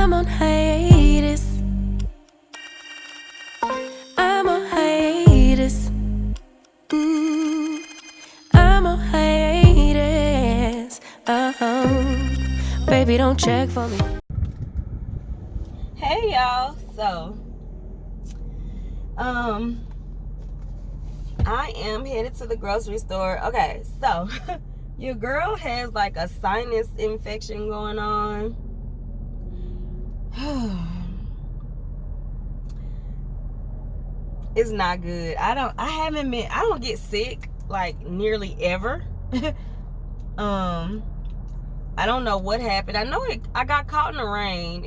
I'm on hiatus. I'm on hiatus. I'm on hiatus. Baby, don't check for me. Hey y'all, so I am headed to the grocery store. Okay, so your girl has like a sinus infection going on. It's not good. I don't get sick like nearly ever. I don't know what happened. I know I got caught in the rain.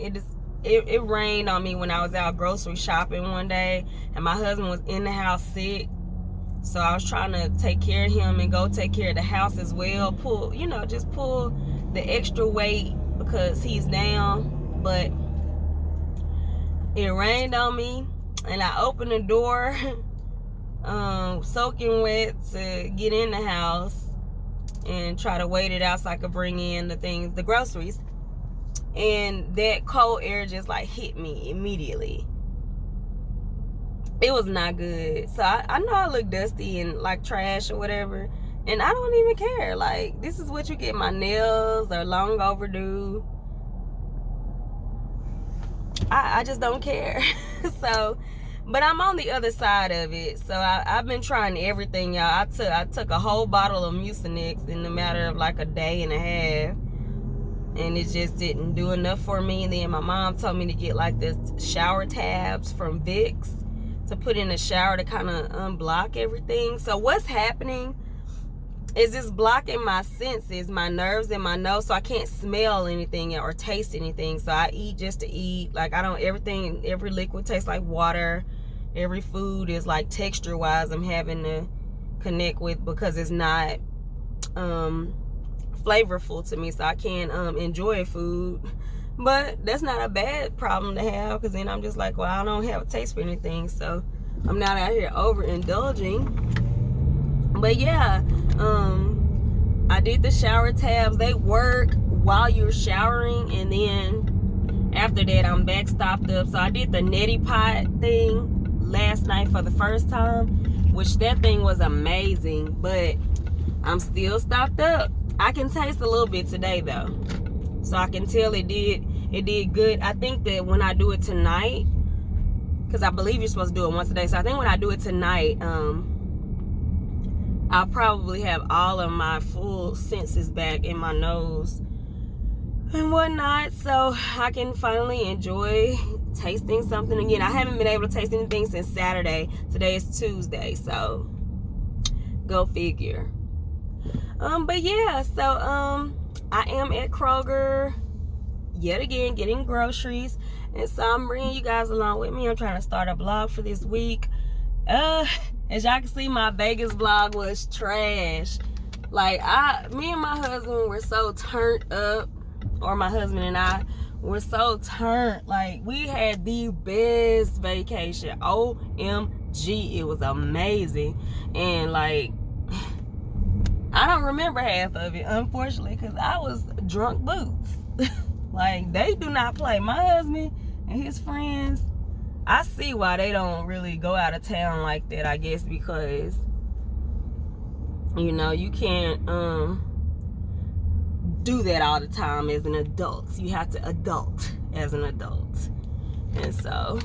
It rained on me when I was out grocery shopping one day, and my husband was in the house sick. So I was trying to take care of him and go take care of the house as well. Just pull the extra weight because he's down. But it rained on me, and I opened the door, soaking wet, to get in the house and try to wait it out so I could bring in the groceries. And that cold air just like hit me immediately. It was not good. So I know I look dusty and like trash or whatever, and I don't even care. Like, this is what you get. My nails are long overdue. I just don't care. So, but I'm on the other side of it. So I've been trying everything, y'all. I took a whole bottle of Mucinex in a matter of like a day and a half, and it just didn't do enough for me. And then my mom told me to get like this shower tabs from Vicks to put in the shower to kind of unblock everything. So what's happening is it's blocking my senses, my nerves in my nose, so I can't smell anything or taste anything. So I eat just to eat. Like, every liquid tastes like water. Every food is like texture wise I'm having to connect with because it's not flavorful to me, so I can't enjoy food. But that's not a bad problem to have, because then I'm just like, well, I don't have a taste for anything, so I'm not out here overindulging. But yeah, I did the shower tabs. They work while you're showering, and then after that I'm back stopped up. So I did the neti pot thing last night for the first time, which that thing was amazing, but I'm still stopped up. I can taste a little bit today though, so I can tell it did good. I think that when I do it tonight, because I believe you're supposed to do it once a day, so I think when I do it tonight, I'll probably have all of my full senses back in my nose and whatnot, so I can finally enjoy tasting something again. I haven't been able to taste anything since Saturday. Today is Tuesday, so go figure. But yeah, so I am at Kroger yet again getting groceries, and so I'm bringing you guys along with me. I'm trying to start a vlog for this week. As y'all can see, my Vegas vlog was trash. Like, me and my husband were so turned up, or my husband and I were so turned. Like, we had the best vacation. OMG, it was amazing. And like, I don't remember half of it, unfortunately, because I was drunk boots. Like, they do not play. My husband and his friends, I see why they don't really go out of town like that, I guess, because, you can't do that all the time as an adult. You have to adult as an adult. And so,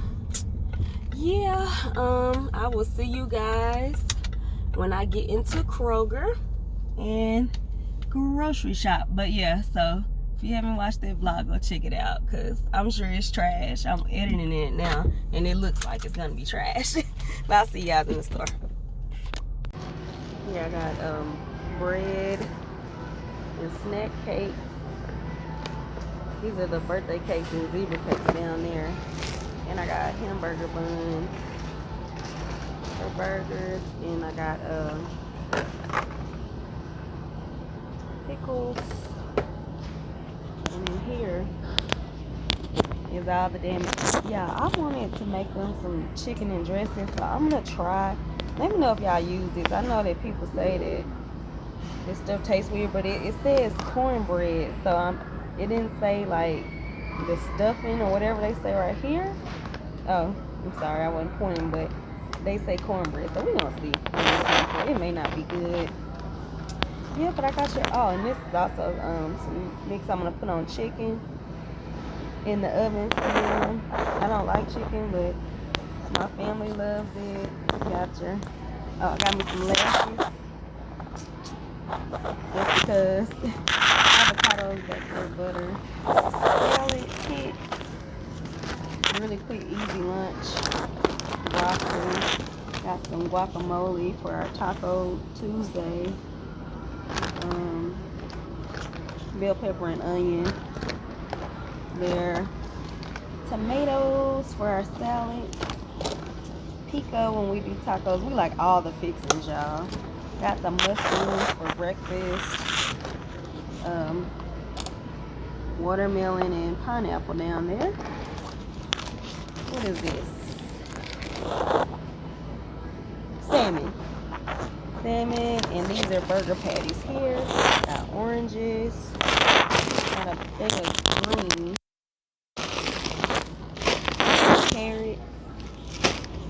yeah, I will see you guys when I get into Kroger and grocery shop. But yeah, so if you haven't watched that vlog, go check it out, because I'm sure it's trash. I'm editing it now and it looks like it's gonna be trash. But I'll see you guys in the store. Here I got bread and snack cakes. These are the birthday cakes and zebra cakes down there. And I got hamburger buns for burgers, and I got pickles, and in here is all the damn. Yeah, I wanted to make them some chicken and dressing, so I'm gonna try. Let me know if y'all use this. I know that people say that this stuff tastes weird, but it says cornbread, so it didn't say like the stuffing or whatever they say right here. Oh, I'm sorry, I wasn't pointing, but they say cornbread, so we're gonna see. It may not be good. Yeah, but I got your. Oh, and this is also some mix I'm gonna put on chicken in the oven. I don't like chicken, but my family loves it. Gotcha. Oh, I got me some lettuce. Just because avocados got good butter. Salad kit. Really quick, easy lunch. Broccoli. Got some guacamole for our Taco Tuesday. Bell pepper and onion. There. Tomatoes for our salad. Pico when we do tacos. We like all the fixings, y'all. Got some mushrooms for breakfast. Watermelon and pineapple down there. What is this? Salmon. And these are burger patties here. Got oranges. Got a bag of green. Carrot.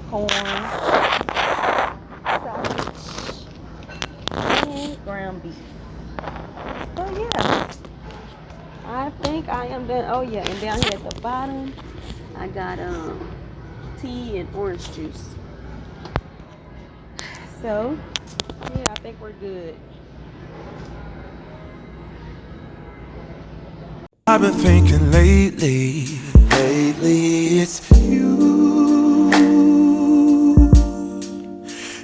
Corn. Sausage. And ground beef. So yeah. I think I am done. Oh yeah, and down here at the bottom, I got tea and orange juice. So yeah, I think we're good. I've been thinking lately it's you.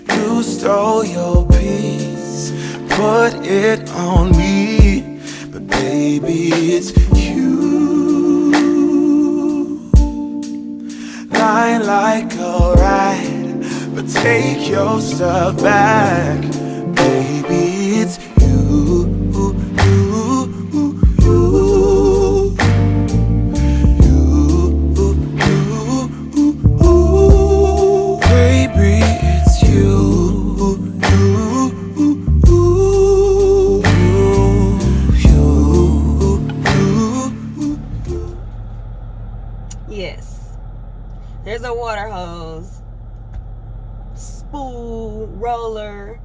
You stole your peace, put it on me, but baby it's you. Lying like a rat, but take your stuff back, baby it's you. Yes, there's a water hose, spool, roller,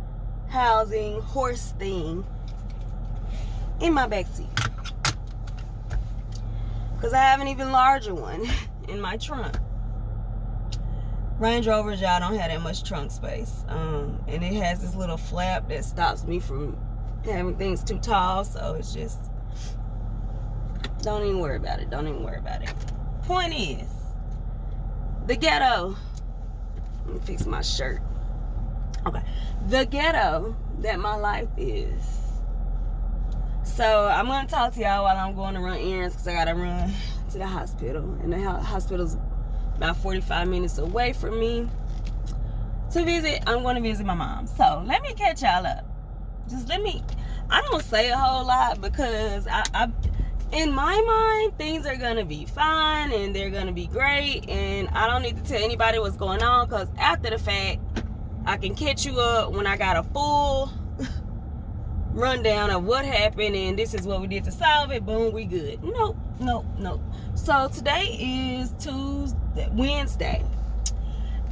housing, horse thing in my backseat. Because I have an even larger one in my trunk. Range Rovers, y'all, don't have that much trunk space. And it has this little flap that stops me from having things too tall. So it's just, don't even worry about it. Don't even worry about it. Point is, the ghetto. Let me fix my shirt. Okay. The ghetto that my life is. So I'm going to talk to y'all while I'm going to run errands because I got to run to the hospital. And the hospital's about 45 minutes away from me to visit. I'm going to visit my mom. So let me catch y'all up. I don't say a whole lot because I in my mind, things are going to be fine and they're going to be great. And I don't need to tell anybody what's going on because after the fact, I can catch you up when I got a full rundown of what happened and this is what we did to solve it. Boom, we good. Nope. So today is Wednesday.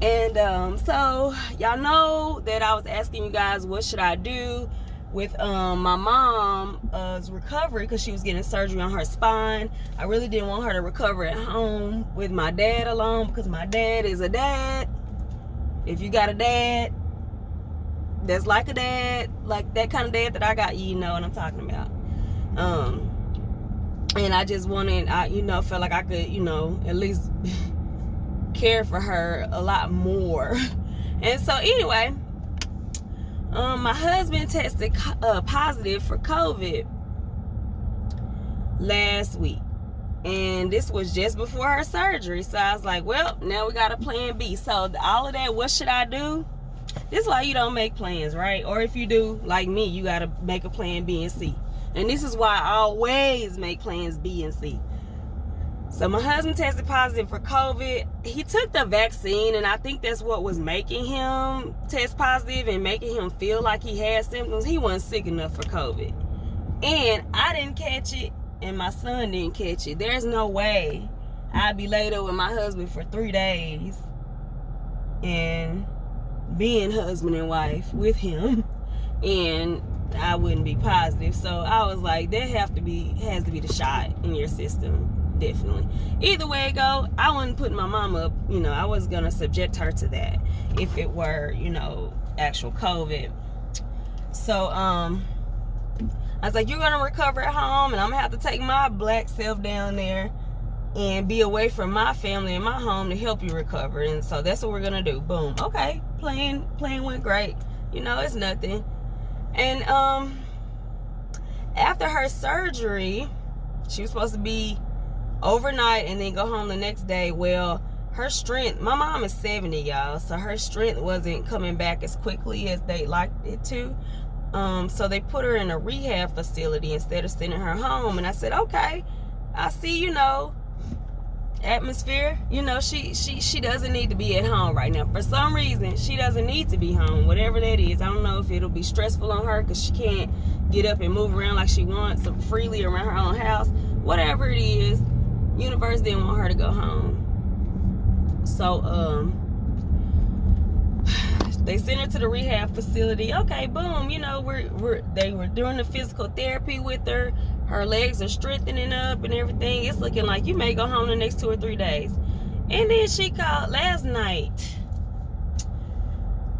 And so y'all know that I was asking you guys what should I do with my mom's recovery because she was getting surgery on her spine. I really didn't want her to recover at home with my dad alone because my dad is a dad. If you got a dad that's like a dad, like that kind of dad that I got, you know what I'm talking about. And I just wanted, felt like I could, at least care for her a lot more. And so anyway, my husband tested positive for COVID last week. And this was just before her surgery. So I was like, well, now we got a plan B. So all of that, what should I do? This is why you don't make plans, right? Or if you do, like me, you got to make a plan B and C. And this is why I always make plans B and C. So my husband tested positive for COVID. He took the vaccine, and I think that's what was making him test positive and making him feel like he had symptoms. He wasn't sick enough for COVID. And I didn't catch it, and my son didn't catch it, there's no way I'd be laid up with my husband for 3 days and being husband and wife with him and I wouldn't be positive. So I was like, there has to be the shot in your system, definitely. Either way it go, I wasn't putting my mom up, I was gonna subject her to that if it were, actual COVID. So I was like, you're gonna recover at home and I'm gonna have to take my black self down there and be away from my family and my home to help you recover. And so that's what we're gonna do. Boom. Okay. Plan went great. It's nothing. And after her surgery, she was supposed to be overnight and then go home the next day. Well, her strength, my mom is 70, y'all, so her strength wasn't coming back as quickly as they liked it to. So they put her in a rehab facility instead of sending her home. And I said, okay, I see, atmosphere. She doesn't need to be at home right now. For some reason, she doesn't need to be home, whatever that is. I don't know if it'll be stressful on her because she can't get up and move around like she wants freely around her own house. Whatever it is, universe didn't want her to go home. So they sent her to the rehab facility. Okay, boom. They were doing the physical therapy with her. Her legs are strengthening up and everything. It's looking like you may go home the next 2 or 3 days. And then she called last night.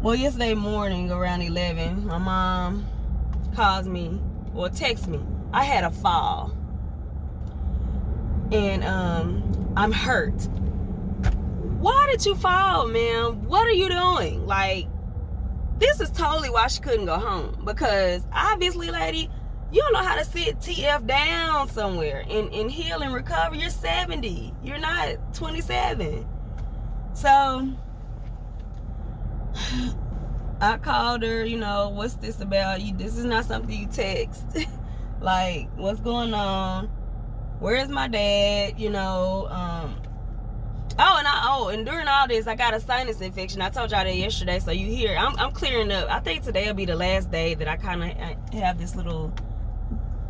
Well, yesterday morning around 11, my mom calls me or texts me. I had a fall. And I'm hurt. Why did you fall, ma'am? What are you doing? Like, this is totally why she couldn't go home. Because obviously, lady, you don't know how to sit TF down somewhere and heal and recover. You're 70. You're not 27. So I called her, what's this about? This is not something you text. Like, what's going on? Where's my dad? And during all this, I got a sinus infection. I told y'all that yesterday, so you hear I'm clearing up. I think today will be the last day that I kind of have this little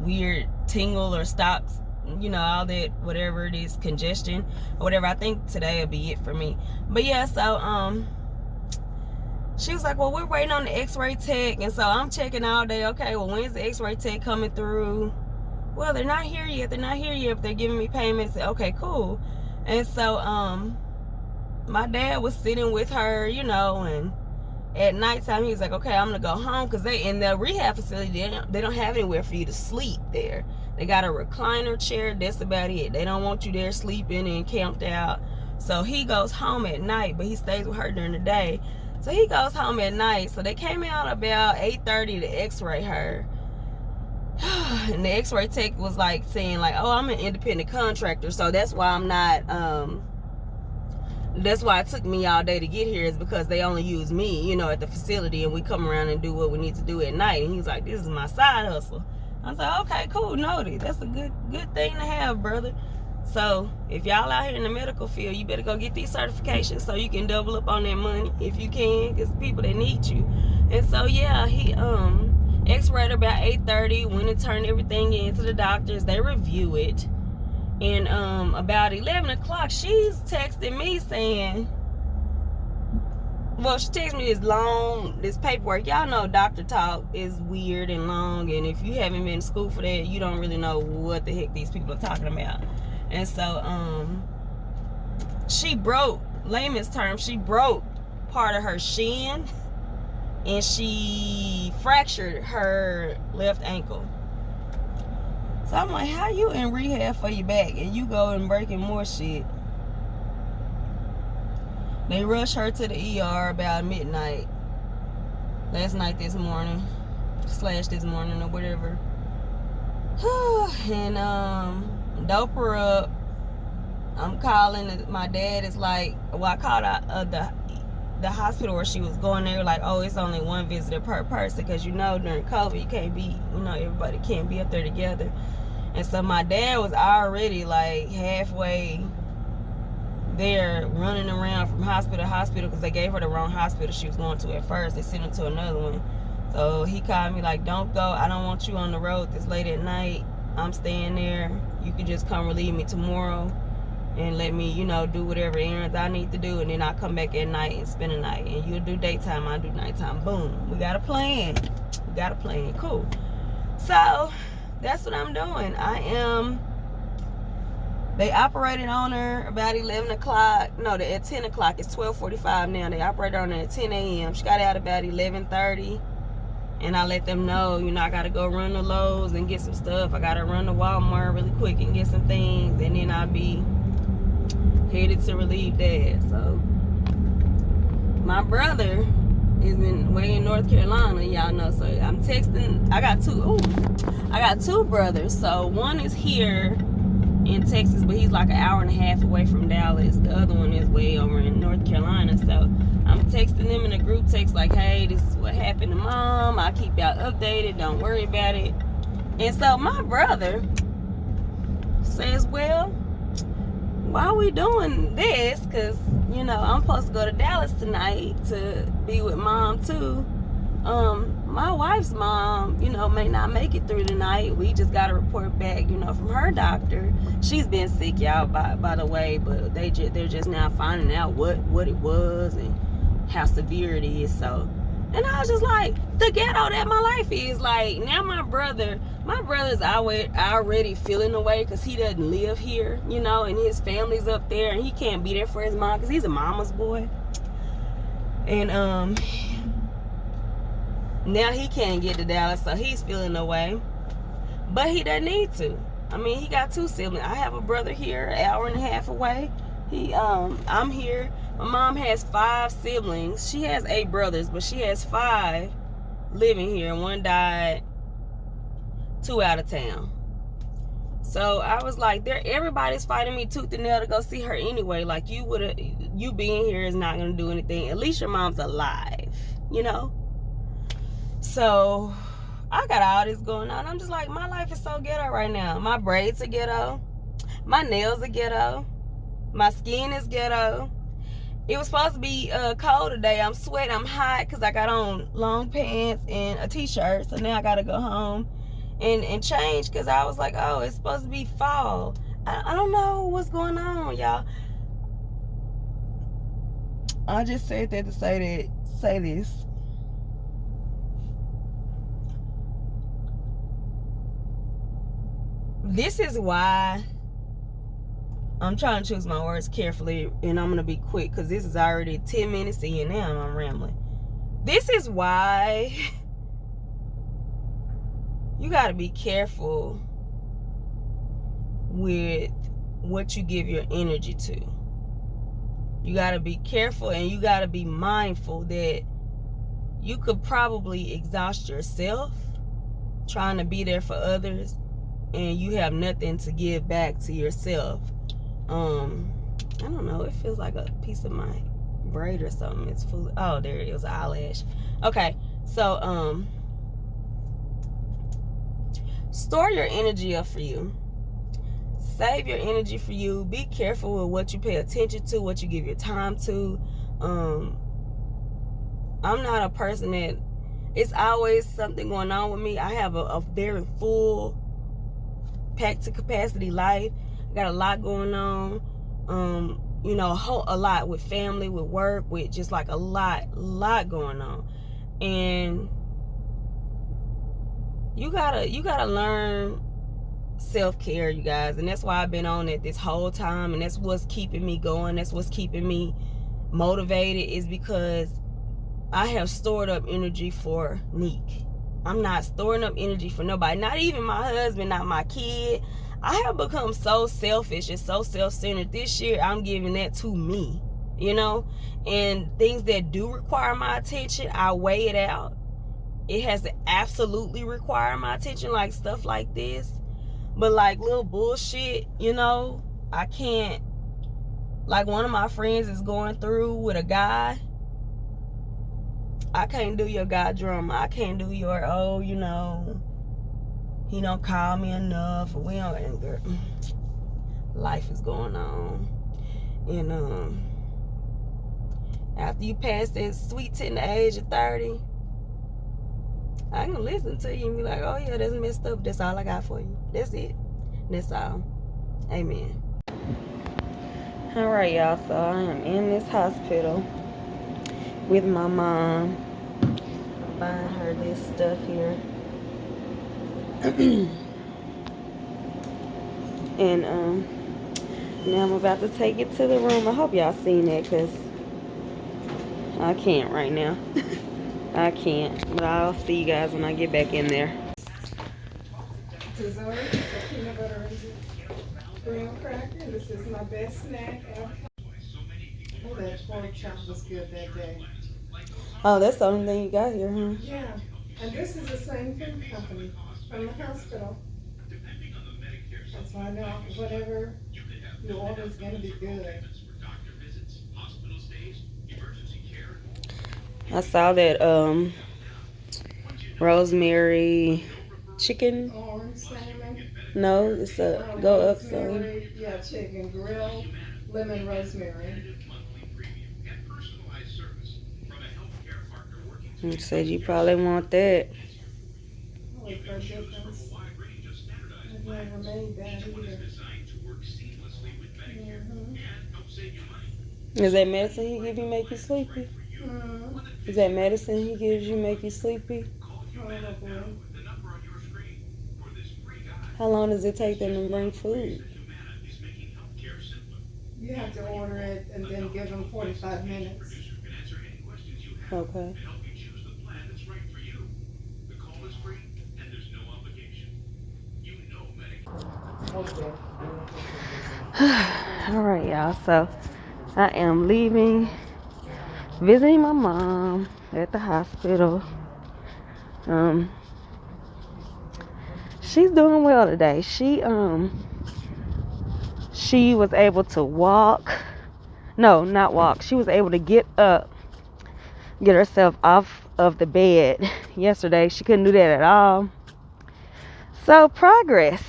weird tingle or stops, all that, whatever it is, congestion or whatever. I think today will be it for me. But yeah, so she was like, well, we're waiting on the x-ray tech. And so I'm checking all day. Okay, well, when's the x-ray tech coming through? Well, they're not here yet, but they're giving me payments. Okay, cool. And so my dad was sitting with her, and at nighttime he was like, okay, I'm gonna go home, because they in the rehab facility, they don't have anywhere for you to sleep there. They got a recliner chair, that's about it. They don't want you there sleeping and camped out. So he goes home at night, but he stays with her during the day. So he goes home at night. So they came out about 8:30 to x-ray her. And the x-ray tech was like saying like, oh, I'm an independent contractor, so that's why I'm not that's why it took me all day to get here, is because they only use me, at the facility, and we come around and do what we need to do at night. And he's like, this is my side hustle. I was like, okay, cool, noted. That's a good thing to have, brother. So if y'all out here in the medical field, you better go get these certifications so you can double up on that money if you can, because people that need you. And so yeah, he x-rayed about 8:30, went and turned everything in to the doctors. They review it. And about 11 o'clock, she's texting me saying, well, she texted me this paperwork. Y'all know doctor talk is weird and long, and if you haven't been to school for that, you don't really know what the heck these people are talking about. And so she broke, layman's term, she broke part of her shin, and she fractured her left ankle. So I'm like, how you in rehab for your back and you go and breaking more shit? They rushed her to the ER about midnight this morning or whatever. And dope her up. I'm calling. My dad is like, well, I called the hospital where she was going. There like, oh, it's only one visitor per person, because during COVID you can't be, everybody can't be up there together. And so my dad was already like halfway there, running around from hospital to hospital, because they gave her the wrong hospital she was going to at first. They sent her to another one. So he called me like, don't go, I don't want you on the road this late at night. I'm staying there. You can just come relieve me tomorrow and let me, you know, do whatever errands I need to do, and then I'll come back at night and spend the night. And you'll do daytime, I'll do nighttime. Boom. We got a plan. We got a plan. Cool. So that's what I'm doing. They operated on her about 11 o'clock. No, at 10 o'clock. It's 12:45 now. They operated on her at 10 a.m. She got out about 11:30. And I let them know, you know, I got to go run to Lowe's and get some stuff. I got to run to Walmart really quick and get some things. And then I'll be headed to relieve Dad. So my brother is way in North Carolina, y'all know. So I'm texting. I got two brothers. So one is here in Texas, but he's like an hour and a half away from Dallas. The other one is way over in North Carolina. So I'm texting them in a group text like, hey, this is what happened to Mom. I'll keep y'all updated. Don't worry about it. And so my brother says, well, why are we doing this? Because, you know, I'm supposed to go to Dallas tonight to be with Mom too. My wife's mom, you know, may not make it through the night. We just got a report back, you know, from her doctor. She's been sick, y'all, by the way, but they're just now finding out what it was and how severe it is. So, and I was just like, the ghetto that my life is. Like, now my brother's already feeling the way because he doesn't live here, you know, and his family's up there, and he can't be there for his mom because he's a mama's boy. And now he can't get to Dallas, so he's feeling away. But he doesn't need to. I mean, he got two siblings. I have a brother here, an hour and a half away. I'm here. My mom has 5 siblings. She has 8 brothers, but she has 5 living here. One died, 2 out of town. So I was like, everybody's fighting me tooth and nail to go see her anyway. Like, you being here is not gonna do anything. At least your mom's alive, you know? So I got all this going on. I'm just like, my life is so ghetto right now. My braids are ghetto. My nails are ghetto. My skin is ghetto. It was supposed to be cold today. I'm sweating. I'm hot because I got on long pants and a t-shirt. So now I got to go home and change because I was like, oh, it's supposed to be fall. I don't know what's going on, y'all. I just said that to say this. This is why I'm trying to choose my words carefully, and I'm going to be quick because this is already 10 minutes in now and I'm rambling. This is why you got to be careful with what you give your energy to. You got to be careful, and you got to be mindful that you could probably exhaust yourself trying to be there for others, and you have nothing to give back to yourself. I don't know, it feels like a piece of my braid or something. It's full. Oh, there it was, an eyelash. Okay, so store your energy up for you. Save your energy for you. Be careful with what you pay attention to, what you give your time to. I'm not a person that it's always something going on with me. I have a very full, packed to capacity life. I got a lot going on. You know, a lot with family, with work, with just like a lot going on. And you gotta learn self-care, you guys. And that's why I've been on it this whole time, and that's what's keeping me going. That's what's keeping me motivated, is because I have stored up energy for Neek. I'm not storing up energy for nobody, not even my husband, not my kid. I have become so selfish and so self-centered. This year, I'm giving that to me, you know? And things that do require my attention, I weigh it out. It has to absolutely require my attention, like stuff like this. But like little bullshit, you know, I can't. Like, one of my friends is going through with a guy. I can't do your guy drama. I can't do your, oh, you know, he don't call me enough, or we don't anger. Life is going on. And after you pass that sweet tender age of 30, I can listen to you and be like, oh yeah, that's messed up. That's all I got for you. That's it. That's all. Amen. All right, y'all. So I am in this hospital with my mom, buying her this stuff here. And now I'm about to take it to the room. I hope y'all seen that, because I can't right now. I can't, but I'll see you guys when I get back in there. Dessert, peanut butter and graham cracker. This is my best snack ever. Oh, that pork chop was good that day. Oh, that's the only thing you got here, huh? Yeah, and this is the same food company from the hospital. That's why I know whatever you order is going to be good. I saw that rosemary chicken. Orange salmon. No, it's a go up some. Yeah, chicken, grilled lemon rosemary. You said you probably want that. Wait for a difference. I've never made that either. Is that medicine he give you make you sleepy? Is that medicine he gives you make you sleepy? Probably. How long does it take them to bring food? You have to order it and then give them 45 minutes. Okay. All right, y'all. So I am leaving, visiting my mom at the hospital. She's doing well today. She was able to walk. No, not walk. She was able to get up, get herself off of the bed yesterday. She couldn't do that at all. So progress.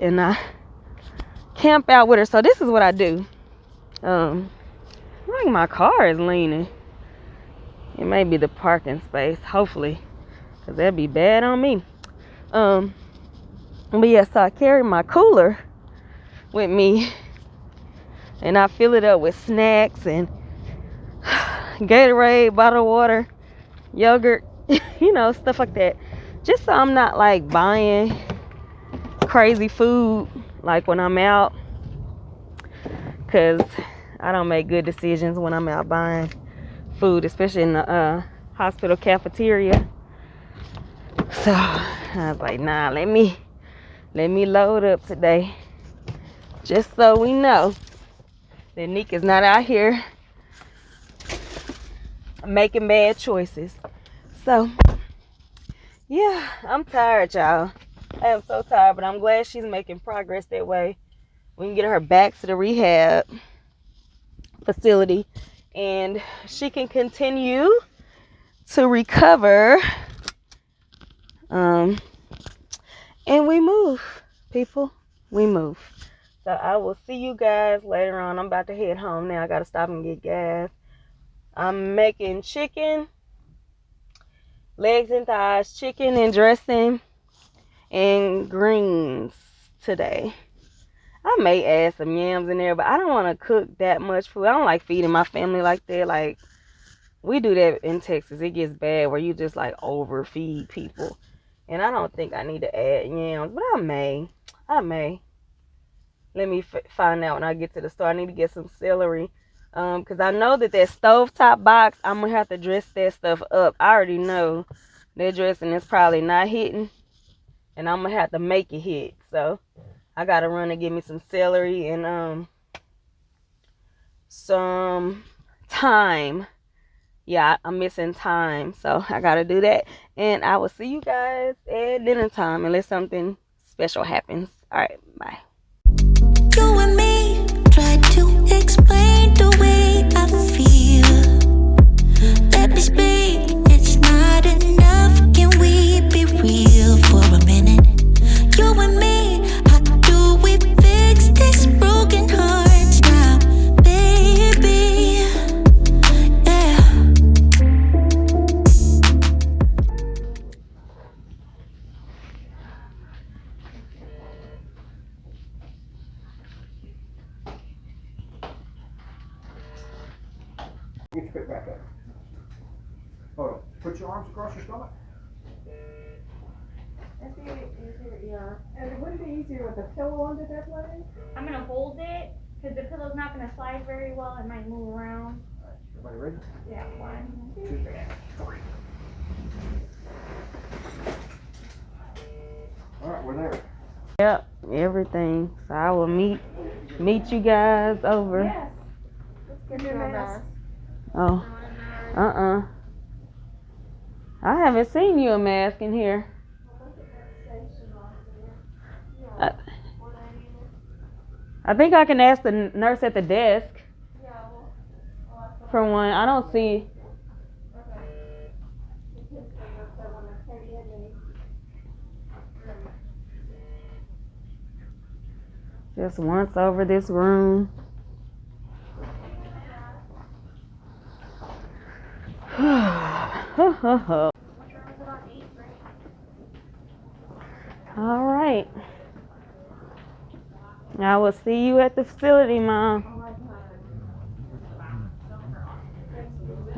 And I camp out with her. So this is what I do. I think my car is leaning. It may be the parking space, hopefully, because that'd be bad on me. But yeah, so I carry my cooler with me, and I fill it up with snacks and Gatorade, bottled water, yogurt, stuff like that. Just so I'm not like buying crazy food like when I'm out, because I don't make good decisions when I'm out buying food, especially in the hospital cafeteria. So I was like, nah, let me load up today, just so we know that Nick is not out here making bad choices. So yeah, I'm tired, y'all. I am so tired, but I'm glad she's making progress. That way we can get her back to the rehab facility and she can continue to recover. And we move, people. We move. So I will see you guys later on. I'm about to head home now. I got to stop and get gas. I'm making chicken, legs and thighs, chicken and dressing, and greens today. I may add some yams in there, but I don't want to cook that much food. I don't like feeding my family like that. Like, we do that in Texas. It gets bad where you just like overfeed people. And I don't think I need to add yams, but I may. Let me find out when I get to the store. I need to get some celery. Because I know that stovetop box, I'm going to have to dress that stuff up. I already know that dressing is probably not hitting. And I'm going to have to make it hit. So I got to run and get me some celery and some thyme. Yeah, I'm missing thyme. So I got to do that. And I will see you guys at dinner time unless something special happens. All right, bye. You and me try to explain the way I feel. Let me speak, it's not enough. Can we be real for a minute? You and me, how do we fix these broken hearts now, baby? Yeah. Get your feet back up. Hold on. Put your arms across your stomach. That's easier, yeah. And would it be easier with a pillow under that leg? I'm gonna hold it because the pillow's not gonna slide very well. It might move around. Alright, everybody ready? Yeah, 1, 2, 3. Alright, we're there. Yep, everything. So I will meet you guys over. Yes. Let's get your mask. Oh. I haven't seen you a mask in here. I think I can ask the nurse at the desk for one. I don't see. Just once over this room. All right. I will see you at the facility, Mom.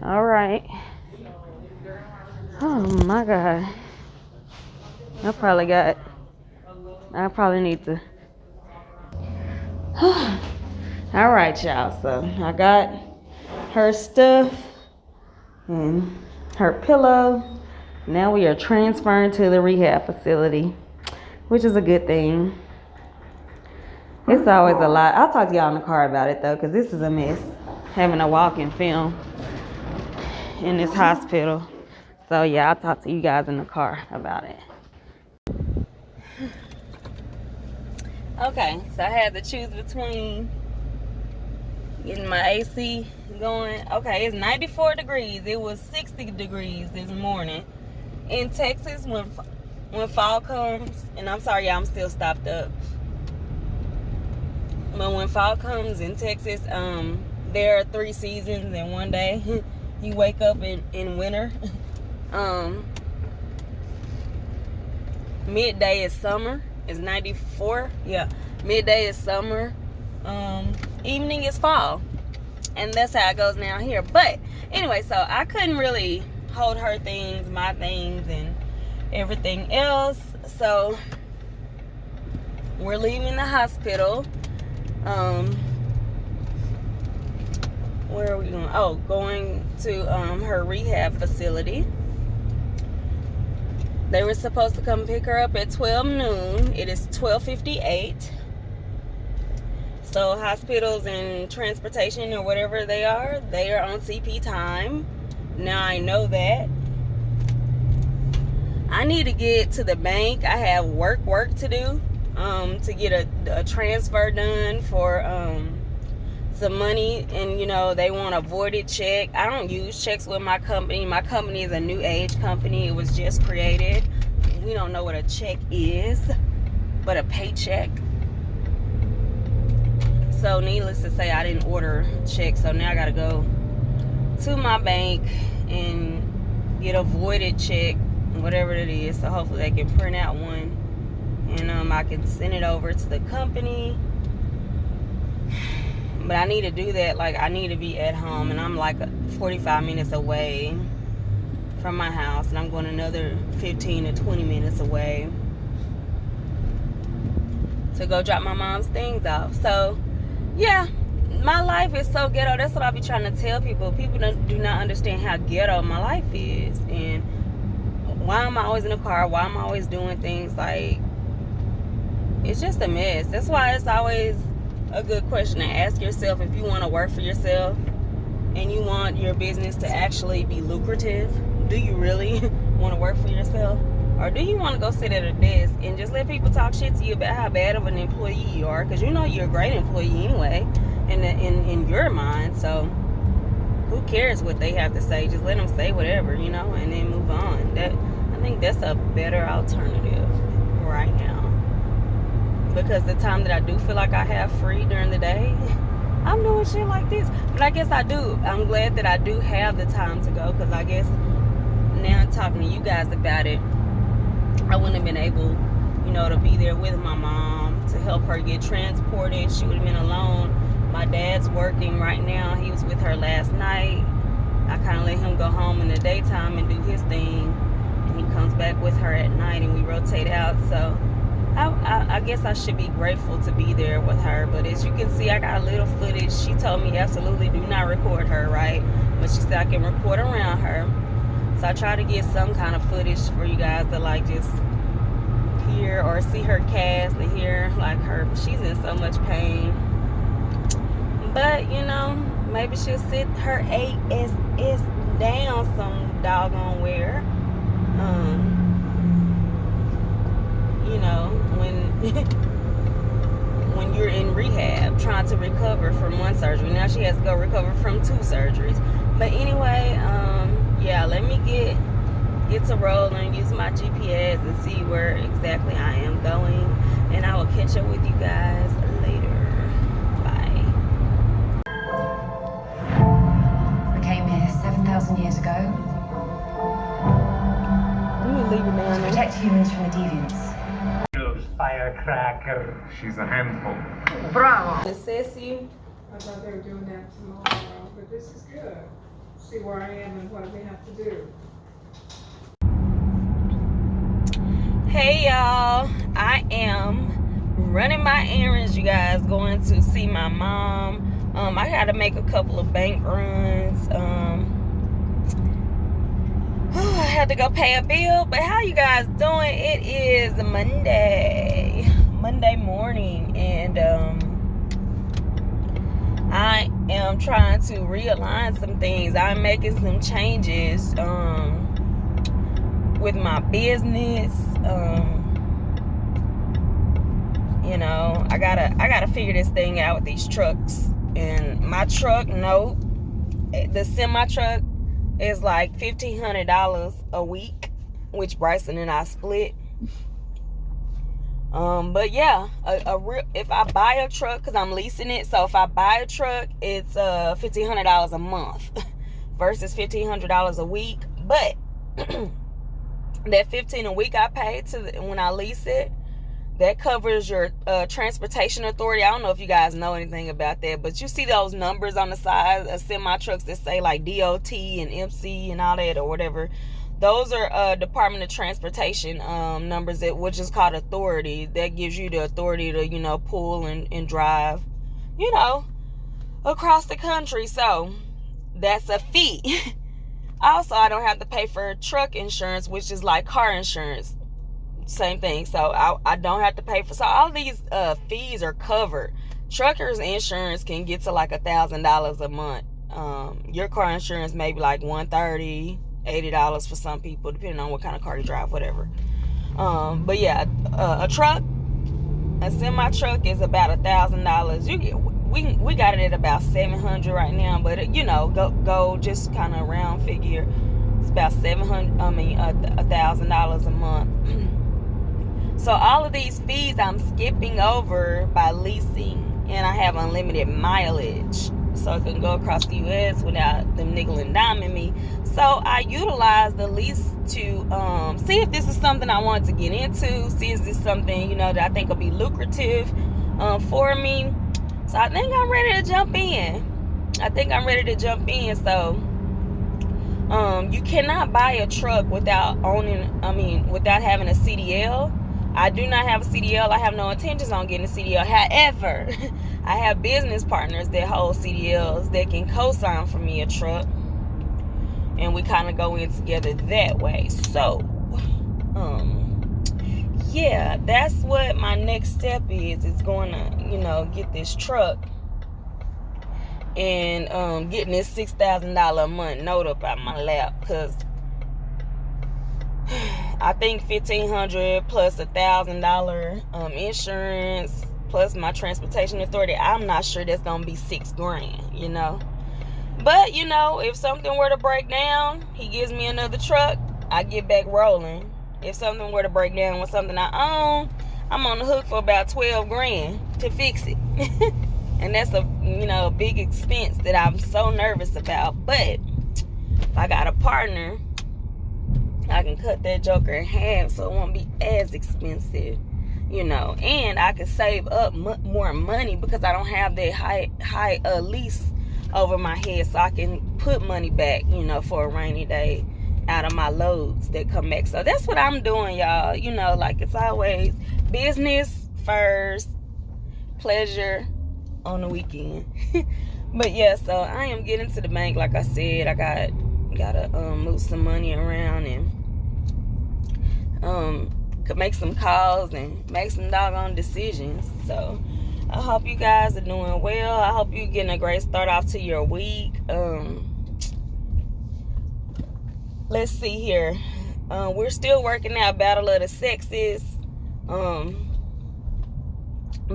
All right. Oh my God. I probably need to. All right, y'all. So I got her stuff and her pillow. Now we are transferring to the rehab facility, which is a good thing. It's always a lot. I'll talk to y'all in the car about it though, because this is a mess, having to walk and film in this hospital. So yeah, I'll talk to you guys in the car about it. Okay, so I had to choose between getting my AC going. Okay, it's 94 degrees. It was 60 degrees this morning. In Texas, when fall comes, and I'm sorry, y'all, I'm still stopped up. But when fall comes in Texas, there are 3 seasons in one day. You wake up in winter. Midday is summer. It's 94. Yeah. Midday is summer. Evening is fall. And that's how it goes now here. But anyway, so I couldn't really hold her things, my things, and everything else. So we're leaving the hospital. Where are we going? Oh, going to her rehab facility. They were supposed to come pick her up at 12 noon. It is 12:58. So hospitals and transportation or whatever they are on CP time. Now I know that. I need to get to the bank. I have work to do to get a transfer done for some money, and you know they want a voided check. I don't use checks with my company. My company is a new age company. It was just created. We don't know what a check is, but a paycheck. So needless to say, I didn't order a check, so now I gotta go to my bank and get a voided check, whatever it is. So hopefully they can print out one, and I can send it over to the company. But I need to do that. Like, I need to be at home, and I'm like 45 minutes away from my house, and I'm going another 15 to 20 minutes away to go drop my mom's things off. So yeah, my life is so ghetto. That's what I be trying to tell people. People do not understand how ghetto my life is, and why am I always in the car? Why am I always doing things? Like, it's just a mess. That's why it's always a good question to ask yourself. If you want to work for yourself and you want your business to actually be lucrative, do you really want to work for yourself? Or do you want to go sit at a desk and just let people talk shit to you about how bad of an employee you are? Because you know you're a great employee anyway, in your mind. So who cares what they have to say? Just let them say whatever, you know, and then move on. I think that's a better alternative right now. Because the time that I do feel like I have free during the day, I'm doing shit like this. But I guess I do. I'm glad that I do have the time to go, because I guess now talking to you guys about it, I wouldn't have been able, you know, to be there with my mom to help her get transported. She would have been alone. My dad's working right now. He was with her last night. I kind of let him go home in the daytime and do his thing, and he comes back with her at night, and we rotate out. So I guess I should be grateful to be there with her. But as you can see, I got a little footage. She told me absolutely do not record her, right? But she said I can record around her. So I try to get some kind of footage for you guys to like just hear or see her cast and hear like her. She's in so much pain. But you know, maybe she'll sit her ass down some doggone where. You know, when you're in rehab trying to recover from one surgery. Now she has to go recover from 2 surgeries. But anyway, yeah, let me get to rolling, use my GPS and see where exactly I am going. And I will catch up with you guys later. Bye. We came here 7,000 years ago Leave it down to there. protect humans from the deviants. Firecracker. She's a handful. Necessity. I thought they were doing that tomorrow, but this is good. See where I am and what we have to do. Hey y'all, I am running my errands, you guys, going to see my mom. I had to make a couple of bank runs. I had to go pay a bill, but how you guys doing? It is Monday morning, and I am trying to realign some things. I'm making some changes with my business. You know, I gotta figure this thing out with these trucks. And my truck, the semi truck is like $1,500 a week, which Bryson and I split. But yeah, if I buy a truck, because I'm leasing it, so if I buy a truck, it's $1,500 a month versus $1,500 a week. But that $1,500 a week I pay when I lease it, that covers your transportation authority. I don't know if you guys know anything about that, but you see those numbers on the side of semi trucks that say like DOT and MC and all that or whatever. Those are Department of Transportation numbers, which is called authority. That gives you the authority to, you know, pull and drive, you know, across the country. So that's a fee. Also, I don't have to pay for truck insurance, which is like car insurance. Same thing. So I don't have to pay for. So all these fees are covered. Truckers insurance can get to like $1,000 a month. Your car insurance may be like $130, $80 for some people, depending on what kind of car you drive, whatever. But yeah, a semi truck is about $1,000. We got it at about $700 right now, but you know, go just kind of round figure. It's about $1,000 a month. So all of these fees I'm skipping over by leasing, and I have unlimited mileage, so I can go across the U.S. without them nickel and diming me. So I utilize the lease to see if this is something I want to get into, see if this is something, you know, that I think will be lucrative for me. So I think I'm ready to jump in. So you cannot buy a truck without having a CDL. I do not have a CDL. I have no intentions on getting a CDL. However, I have business partners that hold CDLs that can co-sign for me a truck. And we kind of go in together that way. So, yeah, that's what my next step is. It's going to, you know, get this truck and getting this $6,000 a month note up out my lap, because I think $1,500 plus $1,000 insurance plus my transportation authority, I'm not sure that's gonna be $6,000, you know. But you know, if something were to break down, he gives me another truck, I get back rolling. If something were to break down with something I own, I'm on the hook for about $12,000 to fix it. And that's a big expense that I'm so nervous about. But if I got a partner, I can cut that joker in half so it won't be as expensive, you know. And I can save up more money because I don't have that high lease over my head so I can put money back, you know, for a rainy day out of my loads that come back. So that's what I'm doing, y'all. You know, like it's always business first, pleasure on the weekend. But yeah, so I am getting to the bank. Like I said, I gotta move some money around and could make some calls and make some doggone decisions. So I hope you guys are doing well. I hope you're getting a great start off to your week. Let's see here. We're still working out Battle of the Sexes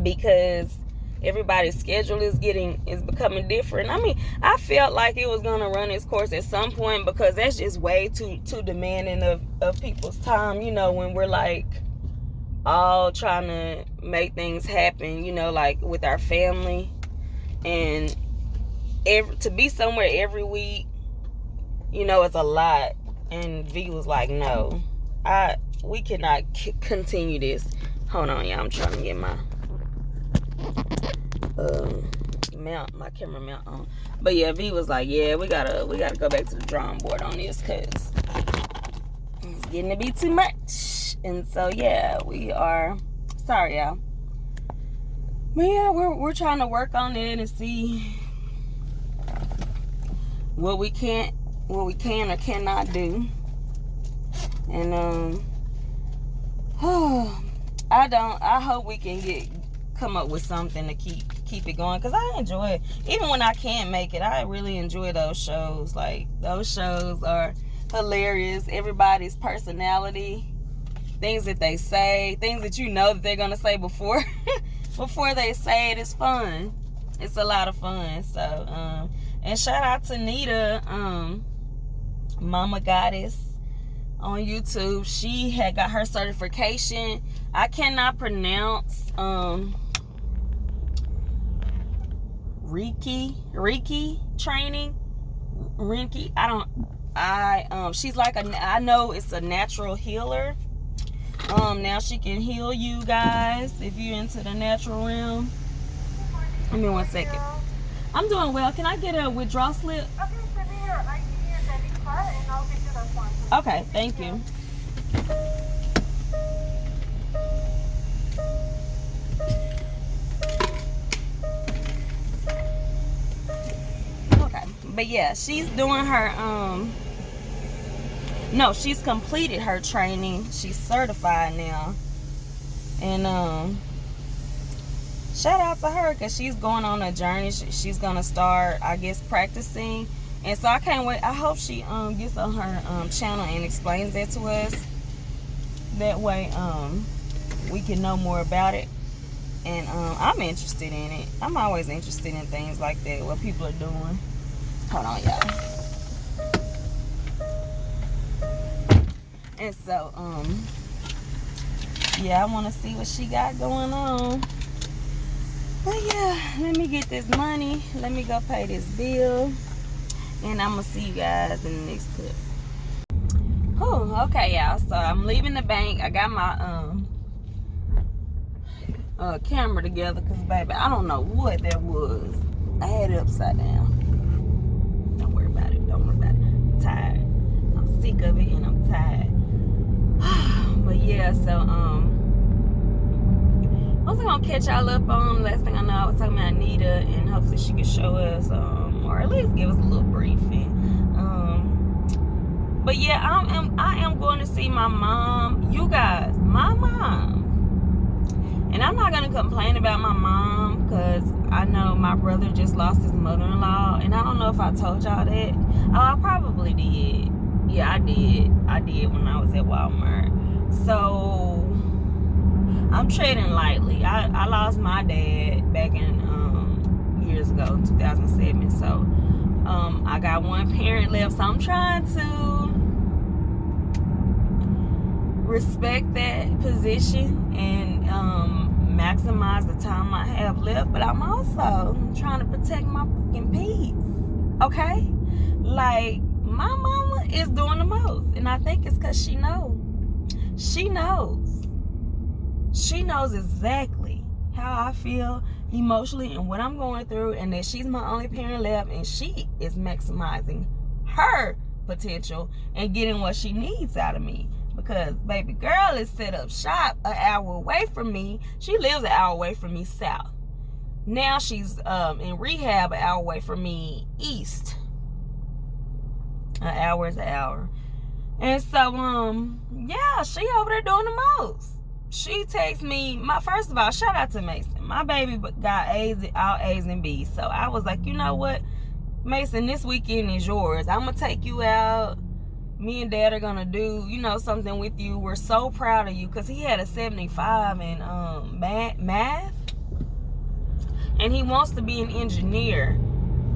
because everybody's schedule is becoming different. I mean, I felt like it was gonna run its course at some point because that's just way too demanding of people's time, you know, when we're like all trying to make things happen, you know, like with our family, and to be somewhere every week, you know, it's a lot. And V was like, no, we cannot continue this. Hold on, y'all, I'm trying to get my my camera mount on. But yeah, V was like, yeah, we gotta go back to the drawing board on this because it's getting to be too much. And so yeah, we are sorry, y'all. But yeah, we're trying to work on it and see what we can or cannot do. And I hope we can come up with something to keep it going, because I enjoy it. Even when I can't make it, I really enjoy those shows. Like, those shows are hilarious. Everybody's personality, things that they say, things that you know that they're gonna say before they say it is fun. It's a lot of fun. So and shout out to Nita, Mama Goddess on YouTube. She had got her certification. I cannot pronounce Reiki training. Reiki. She's like I know it's a natural healer. Now she can heal you guys if you're into the natural realm. Give me 1 second. I'm doing well. Can I get a withdrawal slip? Okay, send me your ID and debit card and I'll get you that one. Okay, thank you. Okay, but yeah, she's doing her no, she's completed her training. She's certified now. And shout out to her, because she's going on a journey. She's gonna start, I guess, practicing. And so I can't wait. I hope she gets on her channel and explains that to us. That way we can know more about it. And I'm interested in it. I'm always interested in things like that, what people are doing. Hold on, y'all. And so yeah, I want to see what she got going on. But yeah, let me get this money. Let me go pay this bill. And I'm going to see you guys in the next clip. Oh, okay, y'all. So I'm leaving the bank. I got my camera together because, baby, I don't know what that was. I had it upside down. Don't worry about it. Don't worry about it. I'm tired. I'm sick of it and I'm tired. But yeah, so what's I gonna catch y'all up on? Last thing I know, I was talking about Anita, and hopefully she can show us or at least give us a little briefing. But yeah, I am going to see my mom. You guys, my mom. And I'm not gonna complain about my mom because I know my brother just lost his mother-in-law, and I don't know if I told y'all that. Oh, I probably did. Yeah, I did. I did when I was at Walmart. So I'm treading lightly. I lost my dad back in years ago, 2007. So I got one parent left. So I'm trying to respect that position and maximize the time I have left. But I'm also trying to protect my fucking peace. Okay? Like, my mama is doing the most. And I think it's because she knows. She knows exactly how I feel, emotionally and what I'm going through, and that she's my only parent left, and she is maximizing her potential and getting what she needs out of me. Because baby girl is set up shop an hour away from me. She lives an hour away from me south. Now she's in rehab an hour away from me east. An hour is an hour. And so yeah, she over there doing the most. She texts me, first of all, shout out to Mason. My baby got A's, all A's and B's. So I was like, you know what, Mason, this weekend is yours. I'm gonna take you out. Me and Dad are gonna do, something with you. We're so proud of you, because he had a 75 in math, and he wants to be an engineer.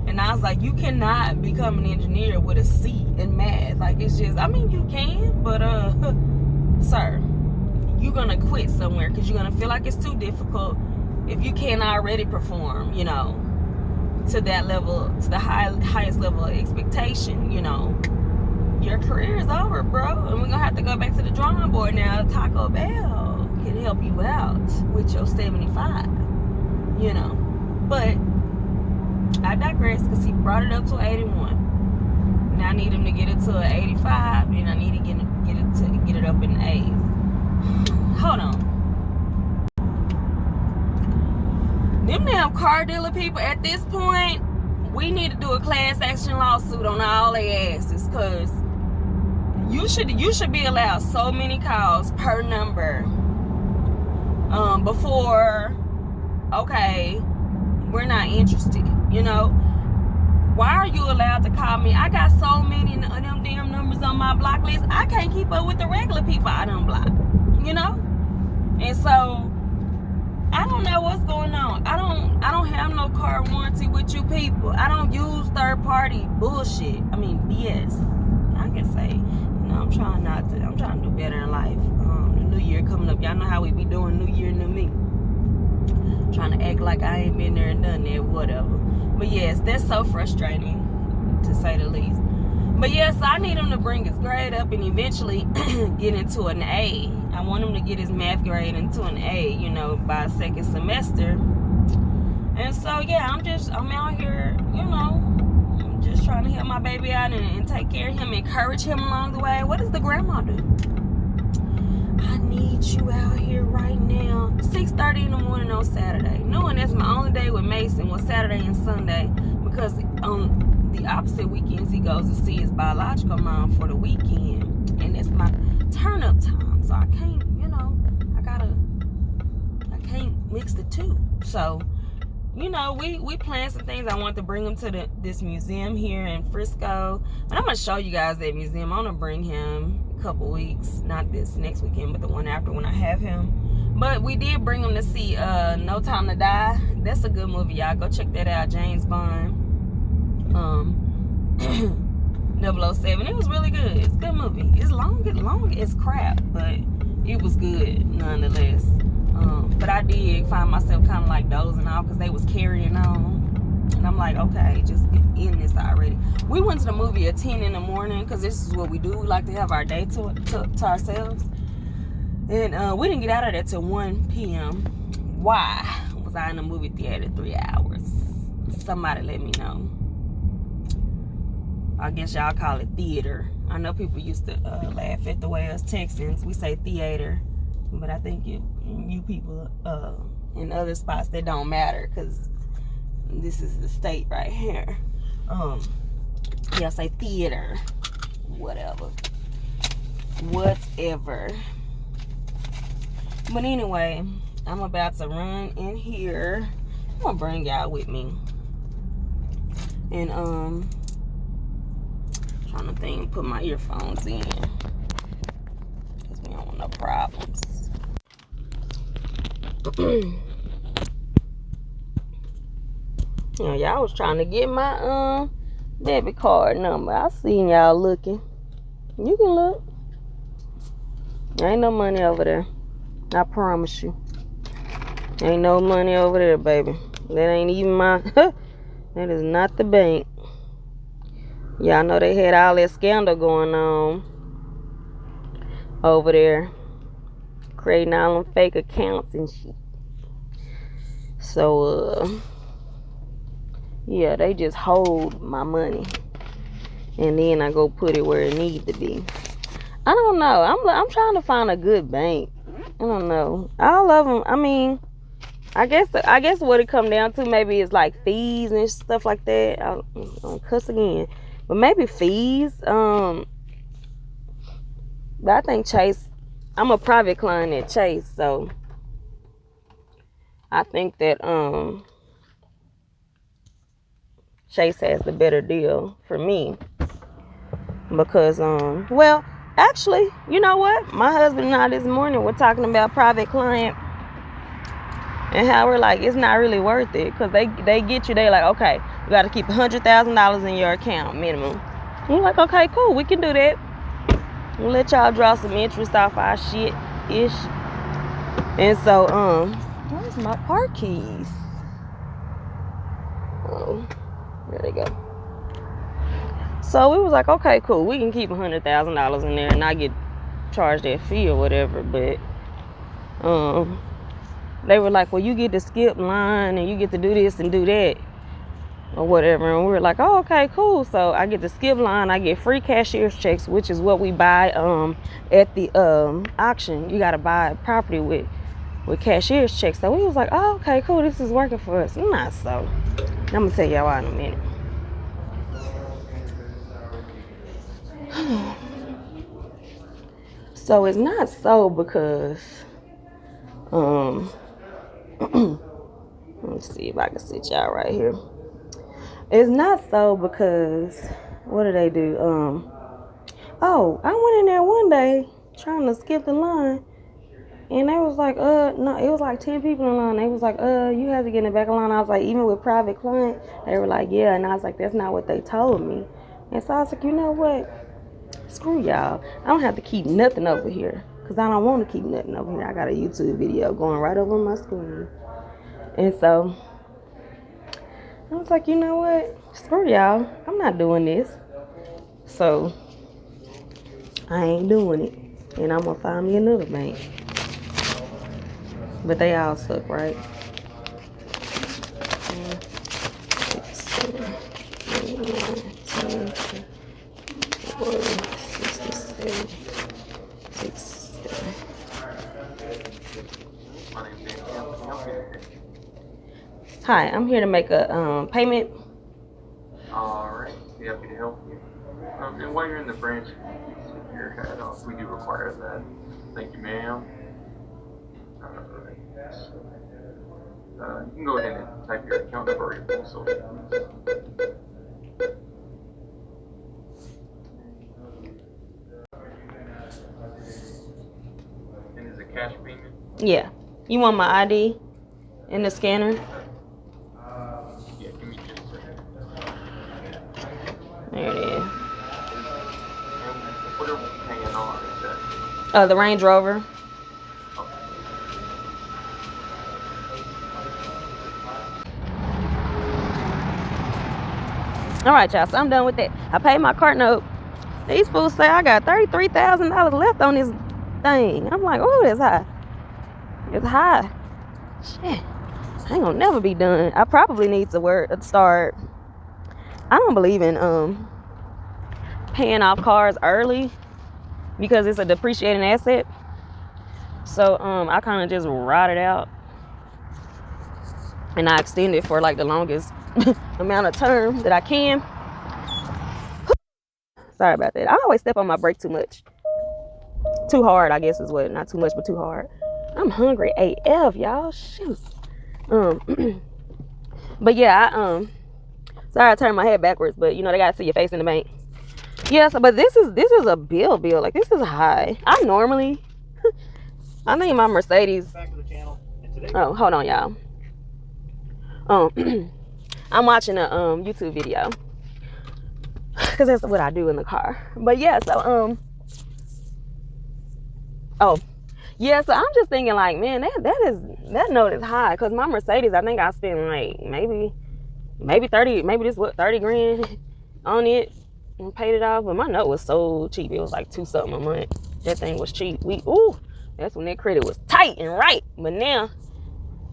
And I was like, you cannot become an engineer with a C in math. Like, it's just, I mean, you can, but sir, you're gonna quit somewhere because you're gonna feel like it's too difficult if you can't already perform, to that level, to the highest level of expectation. Your career is over, bro, and we're gonna have to go back to the drawing board now. Taco Bell can help you out with your 75, but I digress, because he brought it up to 81. Now I need him to get it to an 85, then I need to get it up in A's. Hold on. Them damn car dealer people, at this point, we need to do a class action lawsuit on all their asses, because you should be allowed so many calls per number before, okay, we're not interested. Why are you allowed to call me? I got so many of them damn numbers on my block list, I can't keep up with the regular people I done block. And so I don't know what's going on. I don't have no car warranty with you people. I don't use third party bullshit. I mean, BS. I can say, I'm trying to do better in life. The new year coming up, y'all know how we be doing, new year, new me. Trying to act like I ain't been there and done that, whatever. But yes, that's so frustrating, to say the least. But yes, I need him to bring his grade up and eventually get into an A. I want him to get his math grade into an A, by second semester. And so yeah, I'm out here, I'm just trying to help my baby out and take care of him, encourage him along the way. What does the grandma do? I need you out here right now. 6:30 in the morning on Saturday. Knowing that's my only day with Mason was Saturday and Sunday, because on the opposite weekends he goes to see his biological mom for the weekend, and it's my turn up time. So I can't, I can't mix the two. So, we planned some things. I want to bring him to this museum here in Frisco, and I'm gonna show you guys that museum. I'm gonna bring him a couple weeks, not this next weekend, but the one after, when I have him. But we did bring him to see No Time to Die. That's a good movie, y'all. Go check that out. James Bond, 007. It was really good. It's a good movie. It's long as crap, but it was good nonetheless. But I did find myself kind of like dozing off because they was carrying on. And I'm like, okay, just end this already. We went to the movie at 10 in the morning because this is what we do. We like to have our day to ourselves. And we didn't get out of there till 1 p.m. Why was I in the movie theater 3 hours? Somebody let me know. I guess y'all call it theater. I know people used to laugh at the way us Texans, we say theater. But I think you people in other spots, that don't matter, because this is the state right here. Yeah, say theater. Whatever. But anyway, I'm about to run in here. I'm gonna bring y'all with me. And trying to think, put my earphones in, because we don't want no problems. Y'all was trying to get my debit card number. I seen y'all looking. You can look. Ain't no money over there. I promise you. Ain't no money over there, baby. That ain't even my that is not the bank. Y'all know they had all that scandal going on over there, creating all them fake accounts and shit. So yeah, they just hold my money, and then I go put it where it needs to be. I don't know. I'm trying to find a good bank. I don't know. All of them. I mean, I guess what it come down to maybe is like fees and stuff like that. I'll cuss again, but maybe fees. But I think Chase. I'm a private client at Chase, so I think that Chase has the better deal for me because well, actually, you know what? My husband and I this morning were talking about private client and how we're like, it's not really worth it because they get you. They like, okay, you got to keep $100,000 in your account minimum. And you're like, okay, cool, we can do that. We'll let y'all draw some interest off our shit ish. And so where's my park keys? Oh, there they go. So we was like, okay, cool, we can keep $100,000 in there and not get charged that fee or whatever. But they were like, well, you get to skip line and you get to do this and do that or whatever. And we were like, oh, okay, cool. So I get to skip line, I get free cashier's checks, which is what we buy at the auction. You got to buy property with cashier's checks. So we was like, oh, okay, cool, this is working for us. Not so. I'm gonna tell y'all why in a minute. So it's not so because let's see if I can sit y'all right here. It's not so because what do they do? Oh, I went in there one day trying to skip the line, and they was like, no, it was like 10 people in line. They was like, you have to get in the back of the line. I was like, even with private client, they were like, yeah, and I was like, that's not what they told me. And so I was like, you know what? Screw y'all. I don't have to keep nothing over here because I don't want to keep nothing over here. I got a YouTube video going right over my screen. And so I was like, you know what? Screw y'all. I'm not doing this. So I ain't doing it. And I'm going to find me another bank. But they all suck, right? 67, 67. Hi, I'm here to make a payment. Alright, be happy to help you. And while you're in the branch, you can keep your head off. We do require that. Thank you, ma'am. Alright. You can go ahead and type your account number or your full social, please. And is it cash payment? Yeah. You want my ID in the scanner? Yeah, give me just a second. There it is. And what are we paying on? Is that? The Range Rover. All right, y'all. So I'm done with that. I paid my car note. These fools say I got $33,000 left on this thing. I'm like, oh, that's high. It's high. Shit. I ain't gonna never be done. I probably need to start. I don't believe in paying off cars early because it's a depreciating asset. So I kind of just ride it out and I extend it for like the longest amount of term that I can. Sorry about that. I always step on my brake too much. Too hard, I guess is what. Not too much, but too hard. I'm hungry AF, y'all. Shoot. But yeah, sorry I turned my head backwards, but you know they gotta see your face in the bank. Yeah, so but this is a bill. Like this is high. I think my Mercedes. Back to the channel. Oh, hold on, y'all. I'm watching a YouTube video because that's what I do in the car. But yeah, so oh yeah, so I'm just thinking like, man, that note is high because my Mercedes, I think I spent like maybe 30, maybe this what 30 grand on it and paid it off. But my note was so cheap, it was like $2 something a month. That thing was cheap. That's when that credit was tight and right. But now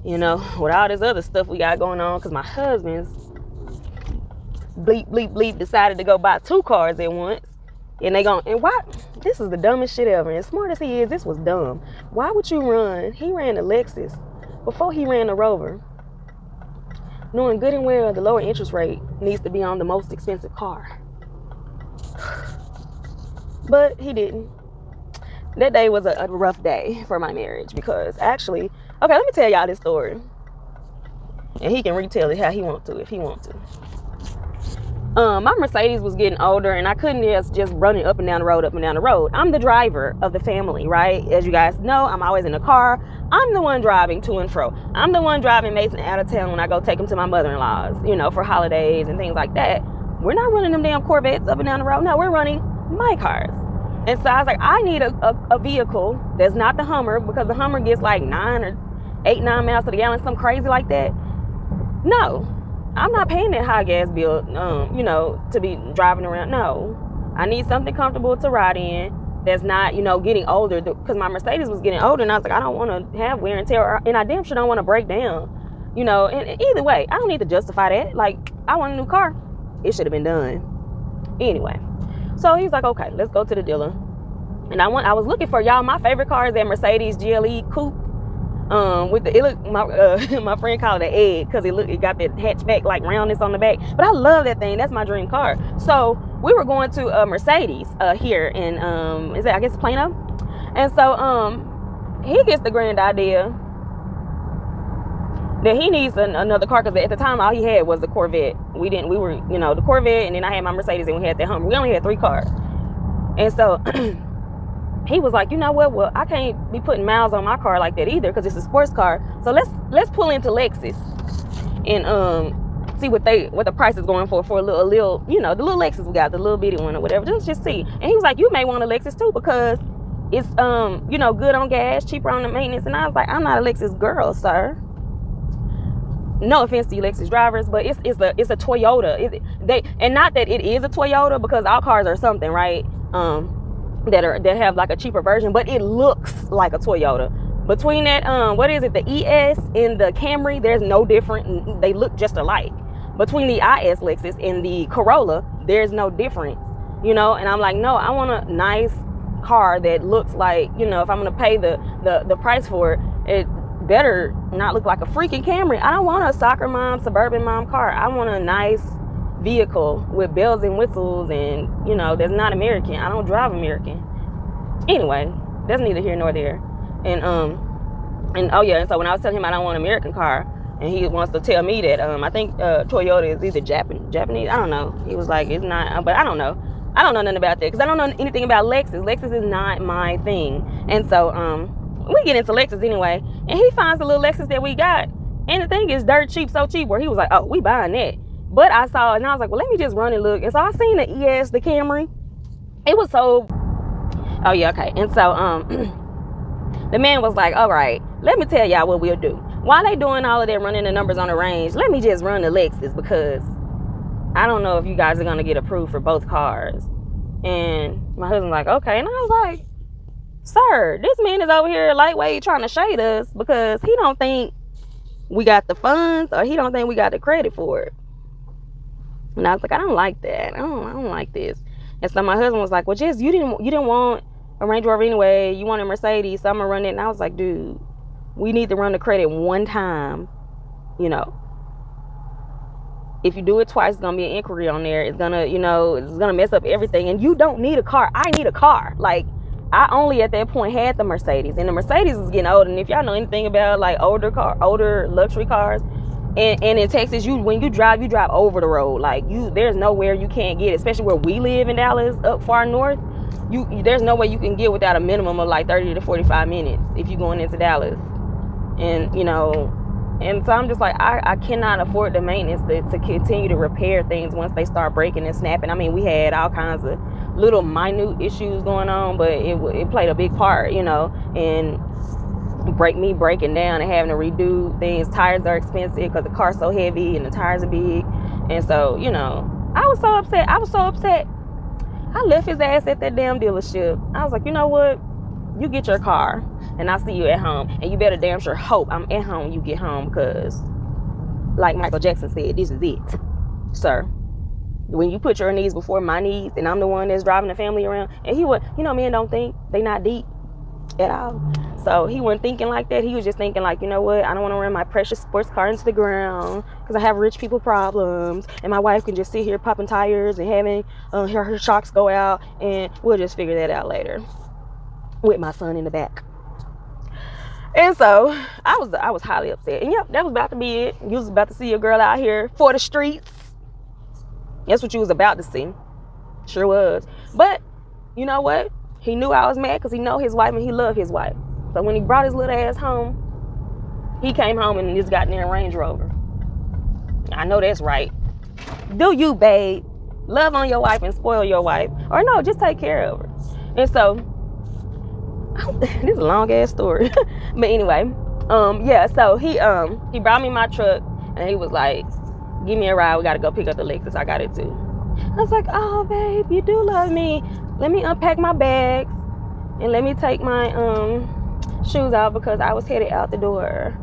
you know, with all this other stuff we got going on, because my husband's bleep, bleep, bleep decided to go buy 2 cars at once. And why? This is the dumbest shit ever. And smart as he is, this was dumb. Why would you run? He ran the Lexus before he ran the Rover, knowing good and well the lower interest rate needs to be on the most expensive car. But he didn't. That day was a rough day for my marriage because actually, okay, let me tell y'all this story. And he can retell it how he wants to, if he wants to. My Mercedes was getting older and I couldn't just run it up and down the road. I'm the driver of the family, right? As you guys know, I'm always in the car. I'm the one driving to and fro. I'm the one driving Mason out of town when I go take him to my mother-in-law's, you know, for holidays and things like that. We're not running them damn Corvettes up and down the road. No, we're running my cars. And so I was like, I need a vehicle that's not the Hummer, because the Hummer gets like 9 or 8, 9 miles to the gallon, something crazy like that. No, I'm not paying that high gas bill, you know, to be driving around. No, I need something comfortable to ride in that's not, you know, getting older, because my Mercedes was getting older and I was like, I don't want to have wear and tear, and I damn sure don't want to break down, you know. And either way, I don't need to justify that. Like, I want a new car. It should have been done. Anyway, so he's like, okay, let's go to the dealer. And I was looking for, y'all, my favorite car is that Mercedes GLE Coupe. With the my friend called it an egg because it got that hatchback like roundness on the back. But I love that thing. That's my dream car. So we were going to a Mercedes here in is that, I guess, Plano. And so he gets the grand idea that he needs another car, because at the time all he had was the Corvette. We were, you know, the Corvette, and then I had my Mercedes, and we had that Hummer. We only had 3 cars. And so he was like, you know what? Well, I can't be putting miles on my car like that either, because it's a sports car. So let's pull into Lexus and see what the price is going for a little, you know, the little Lexus we got, the little bitty one or whatever. Just see. And he was like, you may want a Lexus too, because it's you know, good on gas, cheaper on the maintenance. And I was like, I'm not a Lexus girl, sir. No offense to you Lexus drivers, but it's a Toyota. And not that it is a Toyota, because all cars are something, right? That have like a cheaper version, but it looks like a Toyota. Between that what is it, the ES and the Camry, there's no different. They look just alike. Between the IS Lexus and the Corolla, there's no difference, you know. And I'm like, no, I want a nice car that looks like, you know, if I'm gonna pay the price for it, it better not look like a freaking Camry. I don't want a soccer mom, suburban mom car. I want a nice vehicle with bells and whistles, and, you know, that's not American. I don't drive American. Anyway, that's neither here nor there. And oh yeah, and so when I was telling him I don't want an American car, and he wants to tell me that I think Toyota is either Japanese. I don't know. He was like, it's not, but I don't know. I don't know nothing about that, because I don't know anything about Lexus. Lexus is not my thing. And so we get into Lexus anyway, and he finds the little Lexus that we got, and the thing is dirt cheap, so cheap where he was like, oh, we buying that. But I saw it and I was like, well, let me just run and look. And so I seen the ES, the Camry. It was so, oh yeah, okay. And so the man was like, all right, let me tell y'all what we'll do. While they doing all of that running the numbers on the range, let me just run the Lexus, because I don't know if you guys are gonna get approved for both cars. And my husband's like, okay. And I was like, sir, this man is over here lightweight trying to shade us because he don't think we got the funds, or he don't think we got the credit for it. And I was like, I don't like that. I don't like this. And so my husband was like, well, Jess, you didn't want a Range Rover anyway. You want a Mercedes, so I'm gonna run it. And I was like, dude, we need to run the credit one time. You know, if you do it twice, it's gonna be an inquiry on there. It's gonna, you know, it's gonna mess up everything. And you don't need a car. I need a car. Like, I only at that point had the Mercedes, and the Mercedes was getting old. And if y'all know anything about like older luxury cars, and in Texas, when you drive over the road. Like, there's nowhere you can't get, especially where we live in Dallas, up far north. There's no way you can get without a minimum of like 30 to 45 minutes if you're going into Dallas. And, you know, and so I'm just like, I cannot afford the maintenance to continue to repair things once they start breaking and snapping. I mean, we had all kinds of little minute issues going on, but it played a big part, you know. And breaking down and having to redo things. Tires are expensive because the car's so heavy and the tires are big. And so, you know, I was so upset. I left his ass at that damn dealership. I was like, you know what? You get your car. and I see you at home, and you better damn sure hope I'm at home when you get home, because like Michael Jackson said, this is it, sir. When you put your needs before my needs, and I'm the one that's driving the family around, and he would, men don't think, they not deep at all. So he wasn't thinking like that. He was just thinking like, you know what, I don't want to run my precious sports car into the ground because I have rich people problems, and my wife can just sit here popping tires and having her shocks go out, and we'll just figure that out later with my son in the back. And so I was highly upset. And yep, that was about to be it. You was about to see a girl out here for the streets. That's what you was about to see. Sure was. But you know what? He knew I was mad because he know his wife and he loved his wife. So when he brought his little ass home, he came home in this goddamn Range Rover. I know that's right. Do you, babe? Love on your wife and spoil your wife. Or no, just take care of her. And so, this is a long ass story. But anyway, so he brought me my truck and he was like, give me a ride, we gotta go pick up the Lexus. I got it too. I was like, oh babe, you do love me. Let me unpack my bags and let me take my shoes out because I was headed out the door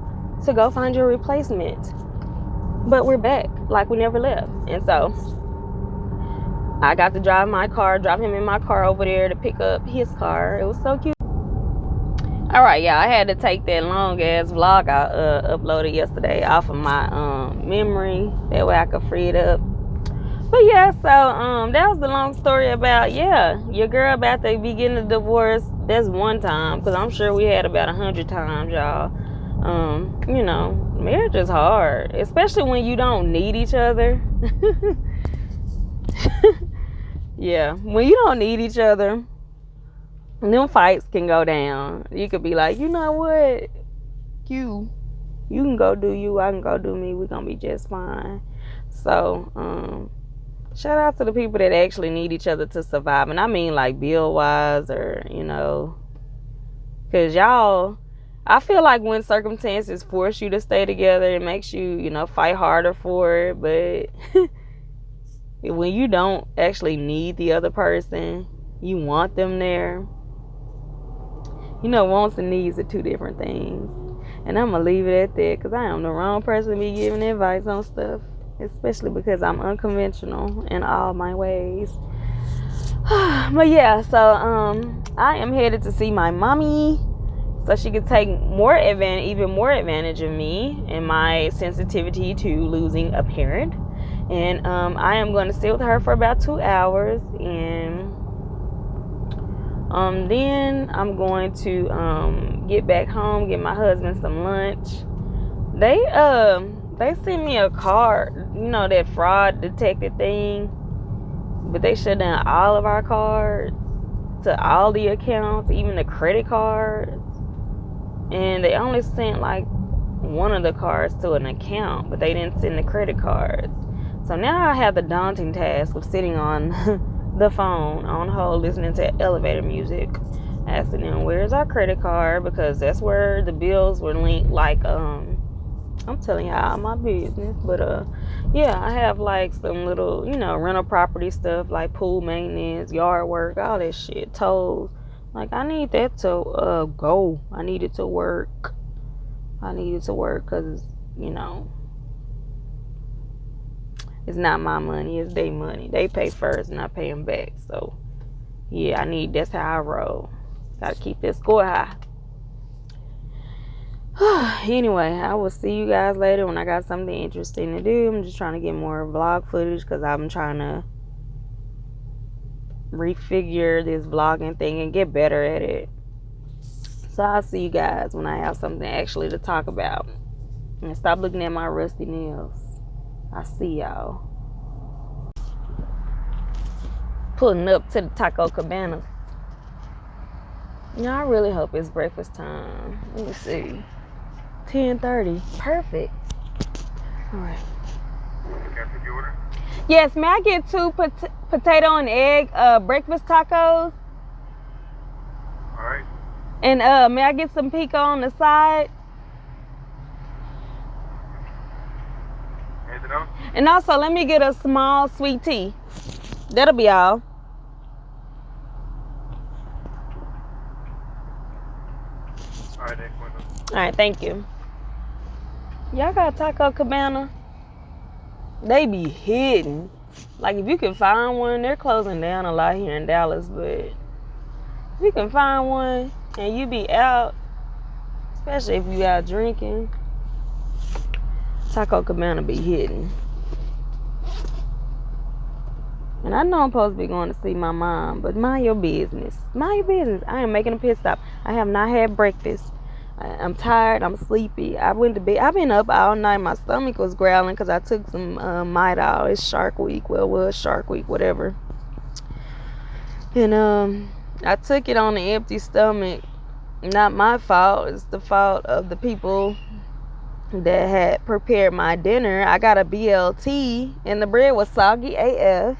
to go find your replacement. But we're back like we never left. And so I got to drive him in my car over there to pick up his car. It was so cute. All right, y'all, I had to take that long ass vlog I uploaded yesterday off of my memory. That way I could free it up. But yeah, so that was the long story about, your girl about to be getting a divorce. That's one time, because I'm sure we had about 100 times, y'all. Marriage is hard, especially when you don't need each other. Yeah, when you don't need each other, them fights can go down. You could be like, you know what? You can go do you, I can go do me. We're gonna be just fine. So, shout out to the people that actually need each other to survive. And I mean like bill-wise or, because y'all, I feel like when circumstances force you to stay together, it makes you, fight harder for it. But when you don't actually need the other person, you want them there. Wants and needs are two different things. And I'm going to leave it at that because I am the wrong person to be giving advice on stuff. Especially because I'm unconventional in all my ways. But yeah, so I am headed to see my mommy so she could take even more advantage of me and my sensitivity to losing a parent. And I am going to sit with her for about 2 hours, and then I'm going to get back home, get my husband some lunch. They sent me a card, that fraud detected thing, but they shut down all of our cards to all the accounts, even the credit cards, and they only sent like one of the cards to an account, but they didn't send the credit cards. So now I have the daunting task of sitting on the phone on hold listening to elevator music, asking them where's our credit card, because that's where the bills were linked. Like I'm telling y'all my business, but I have like some little rental property stuff like pool maintenance, yard work, all that shit, tolls. Like I need that to go. I need it to work because it's not my money, it's their money. They pay first and I pay them back. So yeah, that's how I roll. Gotta keep this score high. Anyway, I will see you guys later when I got something interesting to do. I'm just trying to get more vlog footage because I'm trying to refigure this vlogging thing and get better at it. So I'll see you guys when I have something actually to talk about. And stop looking at my rusty nails. I see y'all. Pulling up to the Taco Cabana. I really hope it's breakfast time. Let me see. 10:30. Perfect. All right. Can I take your order? Yes, may I get 2 potato and egg breakfast tacos? All right. And may I get some pico on the side? Anything else? And also, let me get a small sweet tea. That'll be all. Alright, thank you. Y'all got Taco Cabana? They be hidden. Like, if you can find one, they're closing down a lot here in Dallas, but if you can find one and you be out, especially if you out drinking, Taco Cabana be hidden. And I know I'm supposed to be going to see my mom, but mind your business. Mind your business. I am making a pit stop. I have not had breakfast. I'm tired. I'm sleepy. I went to bed. I've been up all night. My stomach was growling because I took some Midol. It's Shark Week. Well, it was Shark Week, whatever. And I took it on an empty stomach. Not my fault. It's the fault of the people that had prepared my dinner. I got a BLT, and the bread was soggy AF.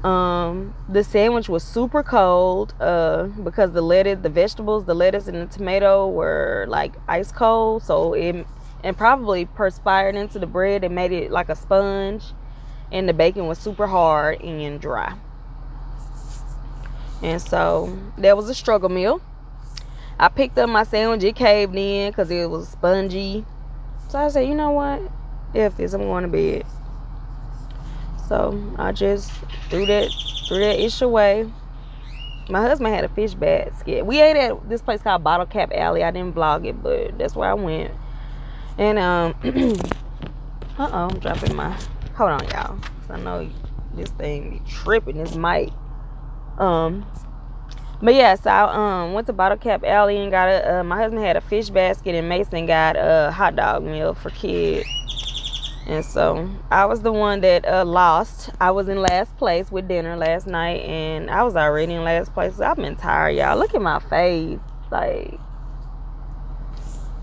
The sandwich was super cold because the vegetables, the lettuce and the tomato were like ice cold, so it probably perspired into the bread and made it like a sponge, and the bacon was super hard and dry. And so that was a struggle meal. I picked up my sandwich, it caved in because it was spongy. So I said, you know what? F this, I'm going to bed. So I just threw that ish away. My husband had a fish basket. We ate at this place called Bottle Cap Alley. I didn't vlog it, but that's where I went. And I'm dropping my. Hold on, y'all. I know this thing be tripping. This mic. But yeah, so I went to Bottle Cap Alley and got my husband had a fish basket, and Mason got a hot dog meal for kids. And so I was the one that lost. I was in last place with dinner last night, and I was already in last place. So I've been tired, y'all. Look at my face. Like,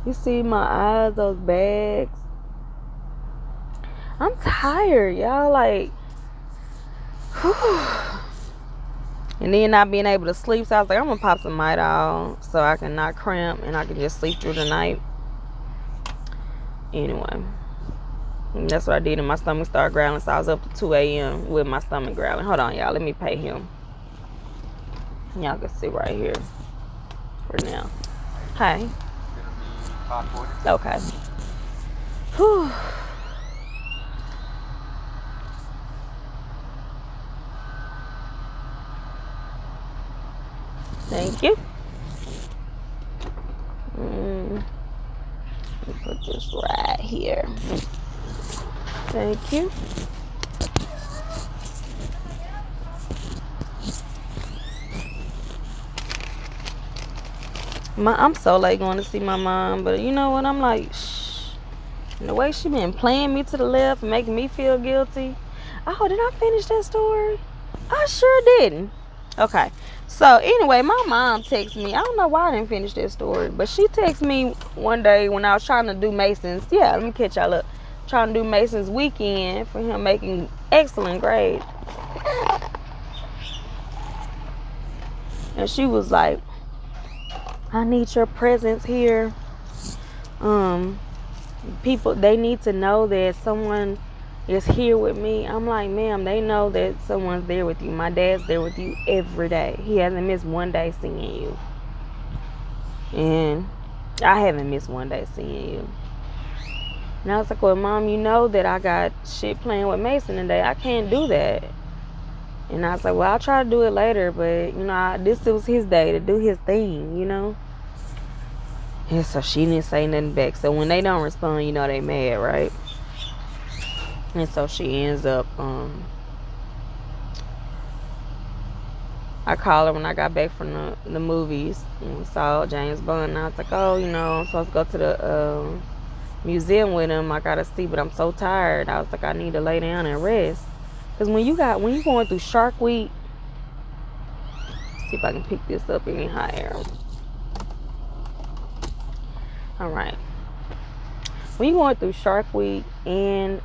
you see my eyes, those bags. I'm tired, y'all. Like, whew. And then not being able to sleep. So I was like, I'm going to pop some Midol so I can not cramp and I can just sleep through the night. Anyway. And that's what I did, and my stomach started growling, so I was up to 2 a.m. with my stomach growling. Hold on, y'all. Let me pay him. Y'all can see right here for now. Hi. Okay. Whew. Thank you. Let me put this right here. Thank you. I'm so late going to see my mom, but you know what? I'm like, shh. And the way she been playing me to the left and making me feel guilty. Oh, did I finish that story? I sure didn't. Okay. So anyway, my mom texted me. I don't know why I didn't finish that story, but she texted me one day when I was trying to do Mason's. Yeah, let me catch y'all up. Trying to do Mason's weekend for him making excellent grades. And she was like, I need your presence here. People, they need to know that someone is here with me. I'm like, ma'am, they know that someone's there with you. My dad's there with you every day. He hasn't missed one day seeing you. And I haven't missed one day seeing you. And I was like, well, Mom, you know that I got shit playing with Mason today. I can't do that. And I was like, well, I'll try to do it later. But, you know, this was his day to do his thing, you know. And so she didn't say nothing back. So when they don't respond, you know they mad, right? And so she ends up, I called her when I got back from the movies. And we saw James Bond. And I was like, oh, you know, I'm supposed to go to the museum with him. I gotta see, but I'm so tired. I was like, I need to lay down and rest. Because when you're going through Shark Week, see if I can pick this up any higher. All right. When you're going through Shark Week and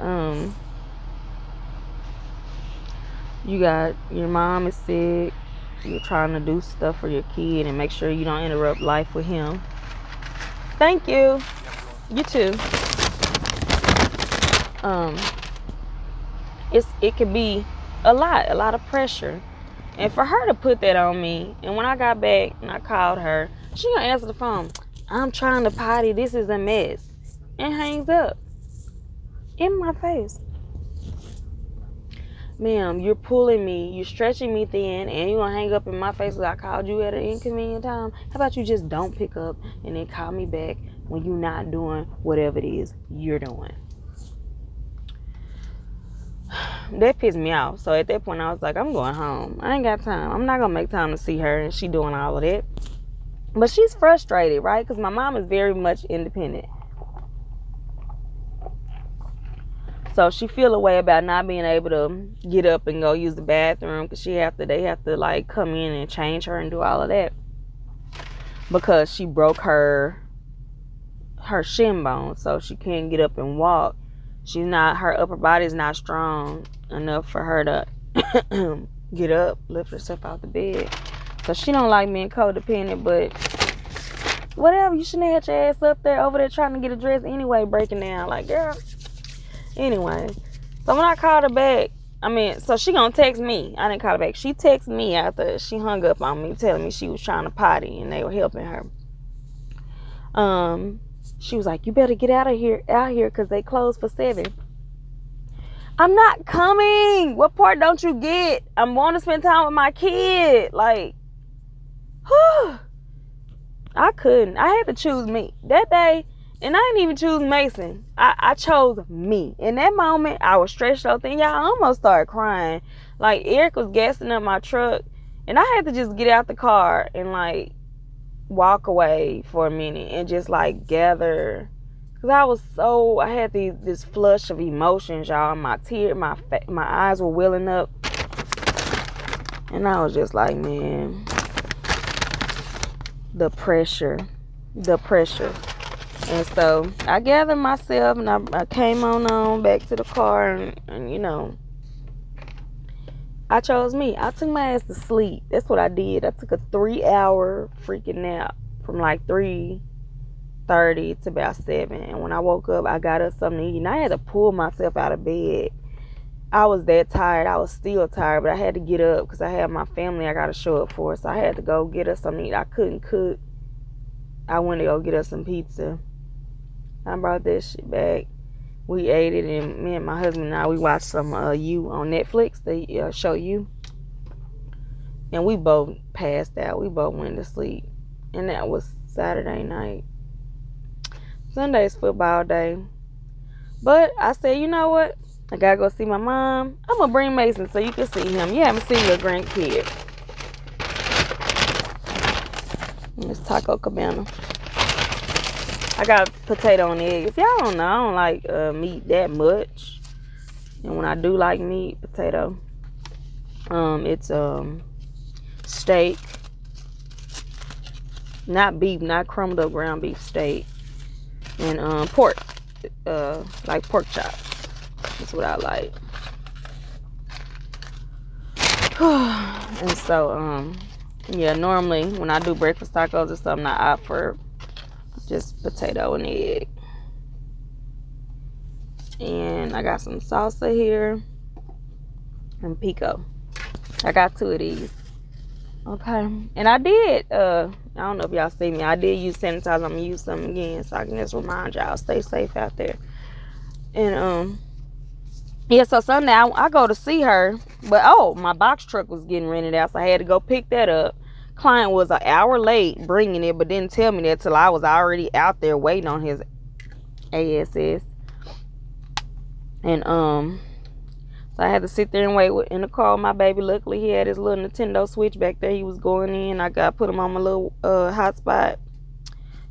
you got your mom is sick, you're trying to do stuff for your kid and make sure you don't interrupt life with him. Thank you. You too. It could be a lot of pressure. And for her to put that on me, and when I got back and I called her, she gonna answer the phone. I'm trying to potty. This is a mess. And hangs up in my face. Ma'am, you're pulling me, you're stretching me thin, and you're gonna hang up in my face because I called you at an inconvenient time. How about you just don't pick up and then call me back when you're not doing whatever it is you're doing? That pissed me off. So at that point, I was like, I'm going home. I ain't got time. I'm not gonna make time to see her, and she doing all of that. But she's frustrated, right? Because my mom is very much independent. So she feel a way about not being able to get up and go use the bathroom because they have to like come in and change her and do all of that because she broke her shin bone, so she can't get up and walk. Her upper body is not strong enough for her to get up, lift herself out the bed. So she don't like being codependent, but whatever. You shouldn't have had your ass up there over there trying to get a dress anyway, breaking down. Like, girl. Anyway, so when I called her back, so she gonna text me. I didn't call her back. She texted me after she hung up on me, telling me she was trying to potty and they were helping her. She was like, you better get out here because they closed for 7. I'm not coming. What part don't you get? I'm wanting to spend time with my kid. Like, I couldn't. I had to choose me that day. And I didn't even choose Mason. I chose me. In that moment, I was stretched out thin. Y'all, I almost started crying. Like, Eric was gassing up my truck. And I had to just get out the car and, like, walk away for a minute and just, like, gather. Because I had this flush of emotions, y'all. My eyes were welling up. And I was just like, man, the pressure. And so I gathered myself and I came on back to the car and you know, I chose me. I took my ass to sleep. That's what I did. I took a 3-hour freaking nap from like 3:30 to about 7. And when I woke up, I got us something to eat. And I had to pull myself out of bed. I was that tired. I was still tired, but I had to get up because I had my family I got to show up for. So I had to go get us something to eat. I couldn't cook. I went to go get us some pizza. I brought that shit back. We ate it, and me and my husband and I, we watched some You on Netflix, the show You. And we both passed out. We both went to sleep. And that was Saturday night. Sunday's football day. But I said, you know what? I gotta go see my mom. I'm gonna bring Mason so you can see him. You haven't seen your grandkid. It's Taco Cabana. I got potato and egg. If y'all don't know, I don't like meat that much. And when I do like meat, potato, it's steak. Not beef, not crumbled up ground beef, steak. And pork, like pork chops. That's what I like. And so, yeah, normally when I do breakfast tacos or something, I opt for just potato and egg. And I got some salsa here and pico. I got 2 of these. Okay. And I did, I don't know if y'all see me, I did use sanitizer. I'm gonna use some again so I can just remind y'all, stay safe out there. And yeah, so Sunday I go to see her, but my box truck was getting rented out, so I had to go pick that up. Client was an hour late bringing it, but didn't tell me that till I was already out there waiting on his ASS. And so I had to sit there and wait in the car with my baby. Luckily, he had his little Nintendo Switch back there. He was going in. I put him on my little hotspot.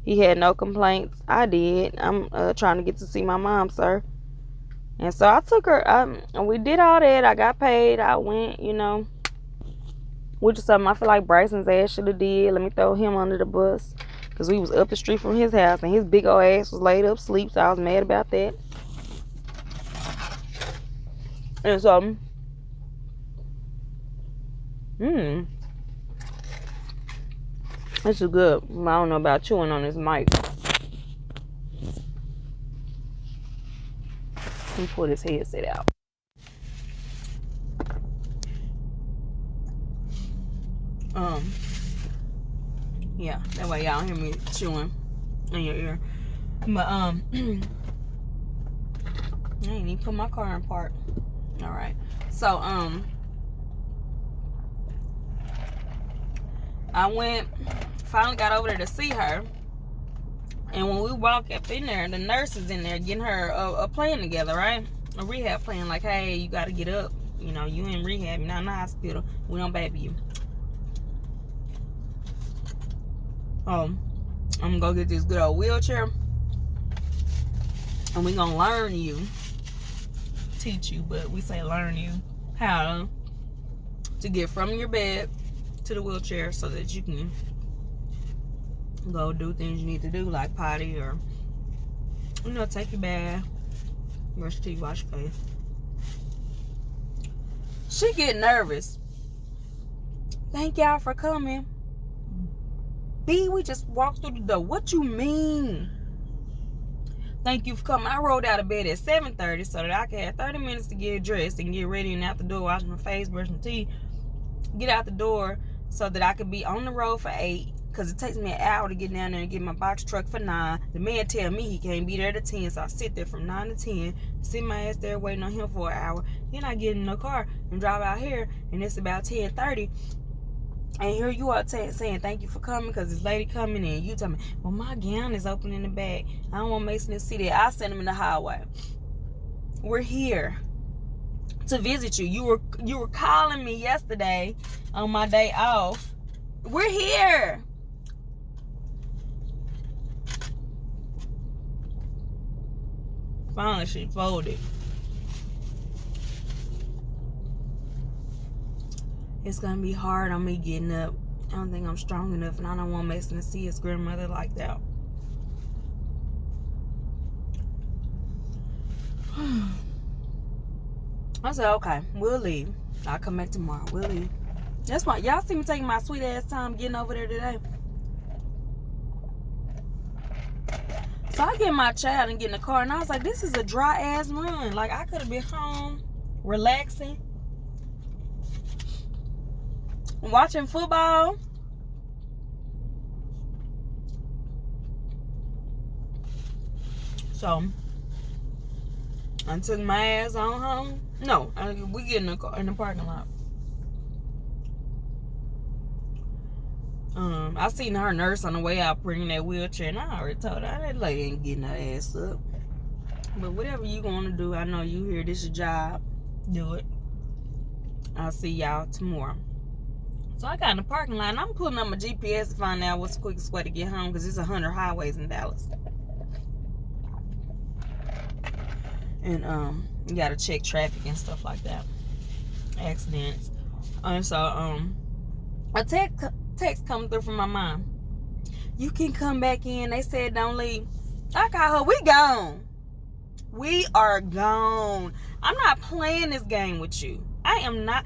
He had no complaints. I did. I'm trying to get to see my mom, sir. And so I took her. And we did all that. I got paid. I went, which is something I feel like Bryson's ass should have did. Let me throw him under the bus. Because we was up the street from his house. And his big old ass was laid up asleep. So I was mad about that. And so, this is good. I don't know about chewing on this mic. Let me pull this headset out. Yeah, that way y'all hear me chewing. in your ear. But I ain't even put my car in park. All right. So I finally got over there to see her. And when we walk up in there, the nurse is in there getting her a plan together, right? A rehab plan, like, hey, you got to get up. You know, you in rehab, you're not in the hospital. We don't baby you. I'm going to go get this good old wheelchair. And we going to learn you. Teach you, but we say learn you how to get from your bed to the wheelchair so that you can go do things you need to do, like potty or, you know, take your bath, brush your teeth, wash your face. She get nervous. Thank y'all for coming. B, we just walked through the door. What you mean? Thank you for coming. I rolled out of bed at 7:30 so that I could have 30 minutes to get dressed and get ready and out the door, wash my face, brush my teeth, get out the door so that I could be on the road for 8. Because it takes me an hour to get down there and get my box truck for 9. The man tell me he can't be there to 10, so I sit there from 9 to 10, sit my ass there waiting on him for an hour. Then I get in the car and drive out here, and it's about 10:30. And here you are saying thank you for coming because this lady coming in. You tell me, well, my gown is open in the back. I don't want Mason to see that. I send him in the highway. We're here to visit you. You were calling me yesterday on my day off. We're here. Finally, she folded. It's gonna be hard on me getting up. I don't think I'm strong enough, and I don't want Mason to see his grandmother like that. I said, okay, we'll leave. I'll come back tomorrow. We'll leave. That's why y'all see me taking my sweet ass time getting over there today. So I get my child and get in the car, and I was like, this is a dry ass run. Like, I could have been home, relaxing, watching football. So I took my ass on home. No, we get in the car in the parking lot. I seen her nurse on the way out bringing that wheelchair, and I already told her that lady ain't getting her ass up. But whatever you want to do, I know you here. This your job. Do it. I'll see y'all tomorrow. So I got in the parking lot, and I'm pulling up my GPS to find out what's the quickest way to get home, because there's 100 highways in Dallas. And you gotta check traffic and stuff like that. Accidents. And so a text coming through from my mom. You can come back in. They said don't leave. I call her. We gone. We are gone. I'm not playing this game with you. I am not.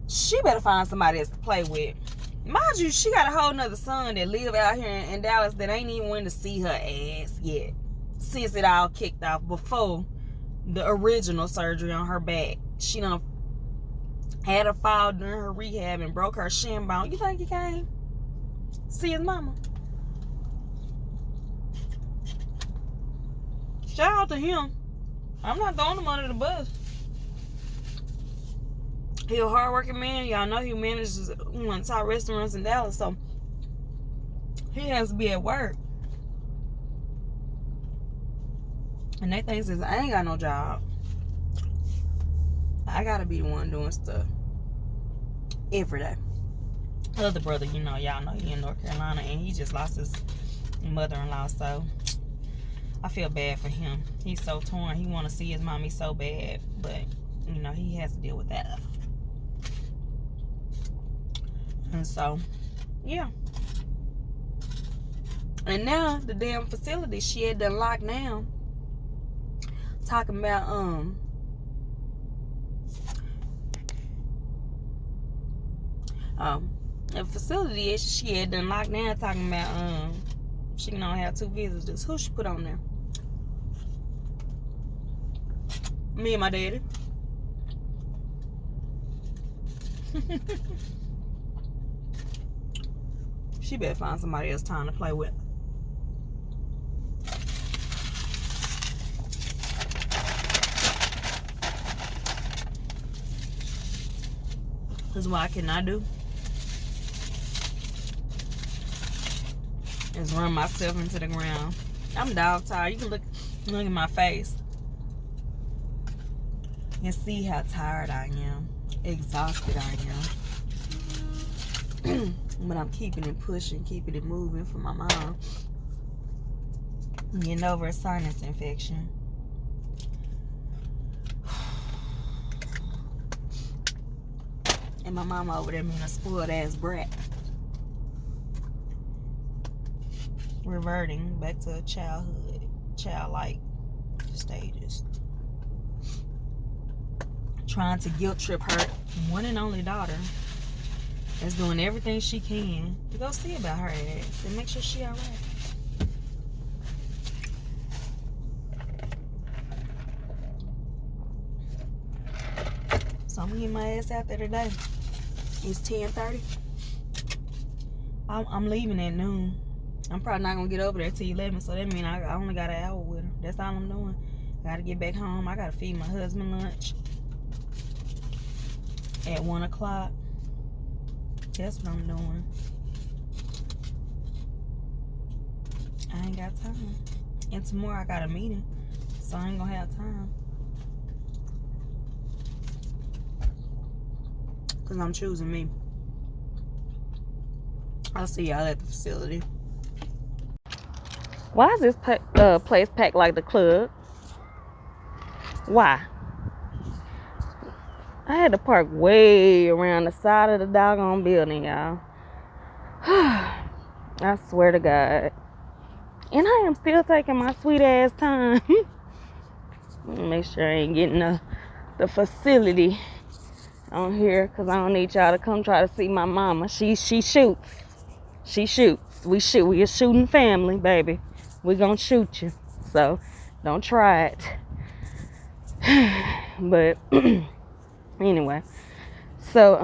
She better find somebody else to play with. Mind you, she got a whole nother son that live out here in Dallas that ain't even went to see her ass yet. Since it all kicked off before the original surgery on her back. She done had a fall during her rehab and broke her shin bone. You think he came see his mama? Shout out to him. I'm not throwing him under the bus. He a hardworking man. Y'all know he manages one of the top restaurants in Dallas, so he has to be at work. And they think says I ain't got no job. I gotta be the one doing stuff every day. Other brother, you know, y'all know he in North Carolina, and he just lost his mother-in-law, so I feel bad for him. He's so torn. He want to see his mommy so bad, but you know he has to deal with that. And so, yeah. And now the damn facility she had done locked down. Talking about the facility she had done locked down, talking about she can only have 2 visitors. Who she put on there? Me and my daddy. She better find somebody else time to play with. Because what I cannot do is run myself into the ground. I'm dog tired. You can look at my face and see how tired I am, exhausted I am. But I'm keeping it pushing, keeping it moving for my mom. I'm getting over a sinus infection. And my mama over there being a spoiled ass brat. Reverting back to childhood, childlike stages. Trying to guilt trip her one and only daughter that's doing everything she can to go see about her ass and make sure she alright. So I'm gonna get my ass out there today. It's 10:30. I'm leaving at noon. I'm probably not gonna get over there till 11, so that means I only got an hour with her. That's all I'm doing. Gotta get back home. I gotta feed my husband lunch at 1 o'clock. That's what I'm doing. I ain't got time. And tomorrow I got a meeting, so I ain't gonna have time. Because I'm choosing me. I'll see y'all at the facility. Why is this place packed like the club? Why? I had to park way around the side of the doggone building, y'all. I swear to God. And I am still taking my sweet ass time. Make sure I ain't getting the facility on here, because I don't need y'all to come try to see my mama. She shoots. She shoots. We shoot. We a shooting family, baby. We gonna shoot you. So don't try it. But anyway. So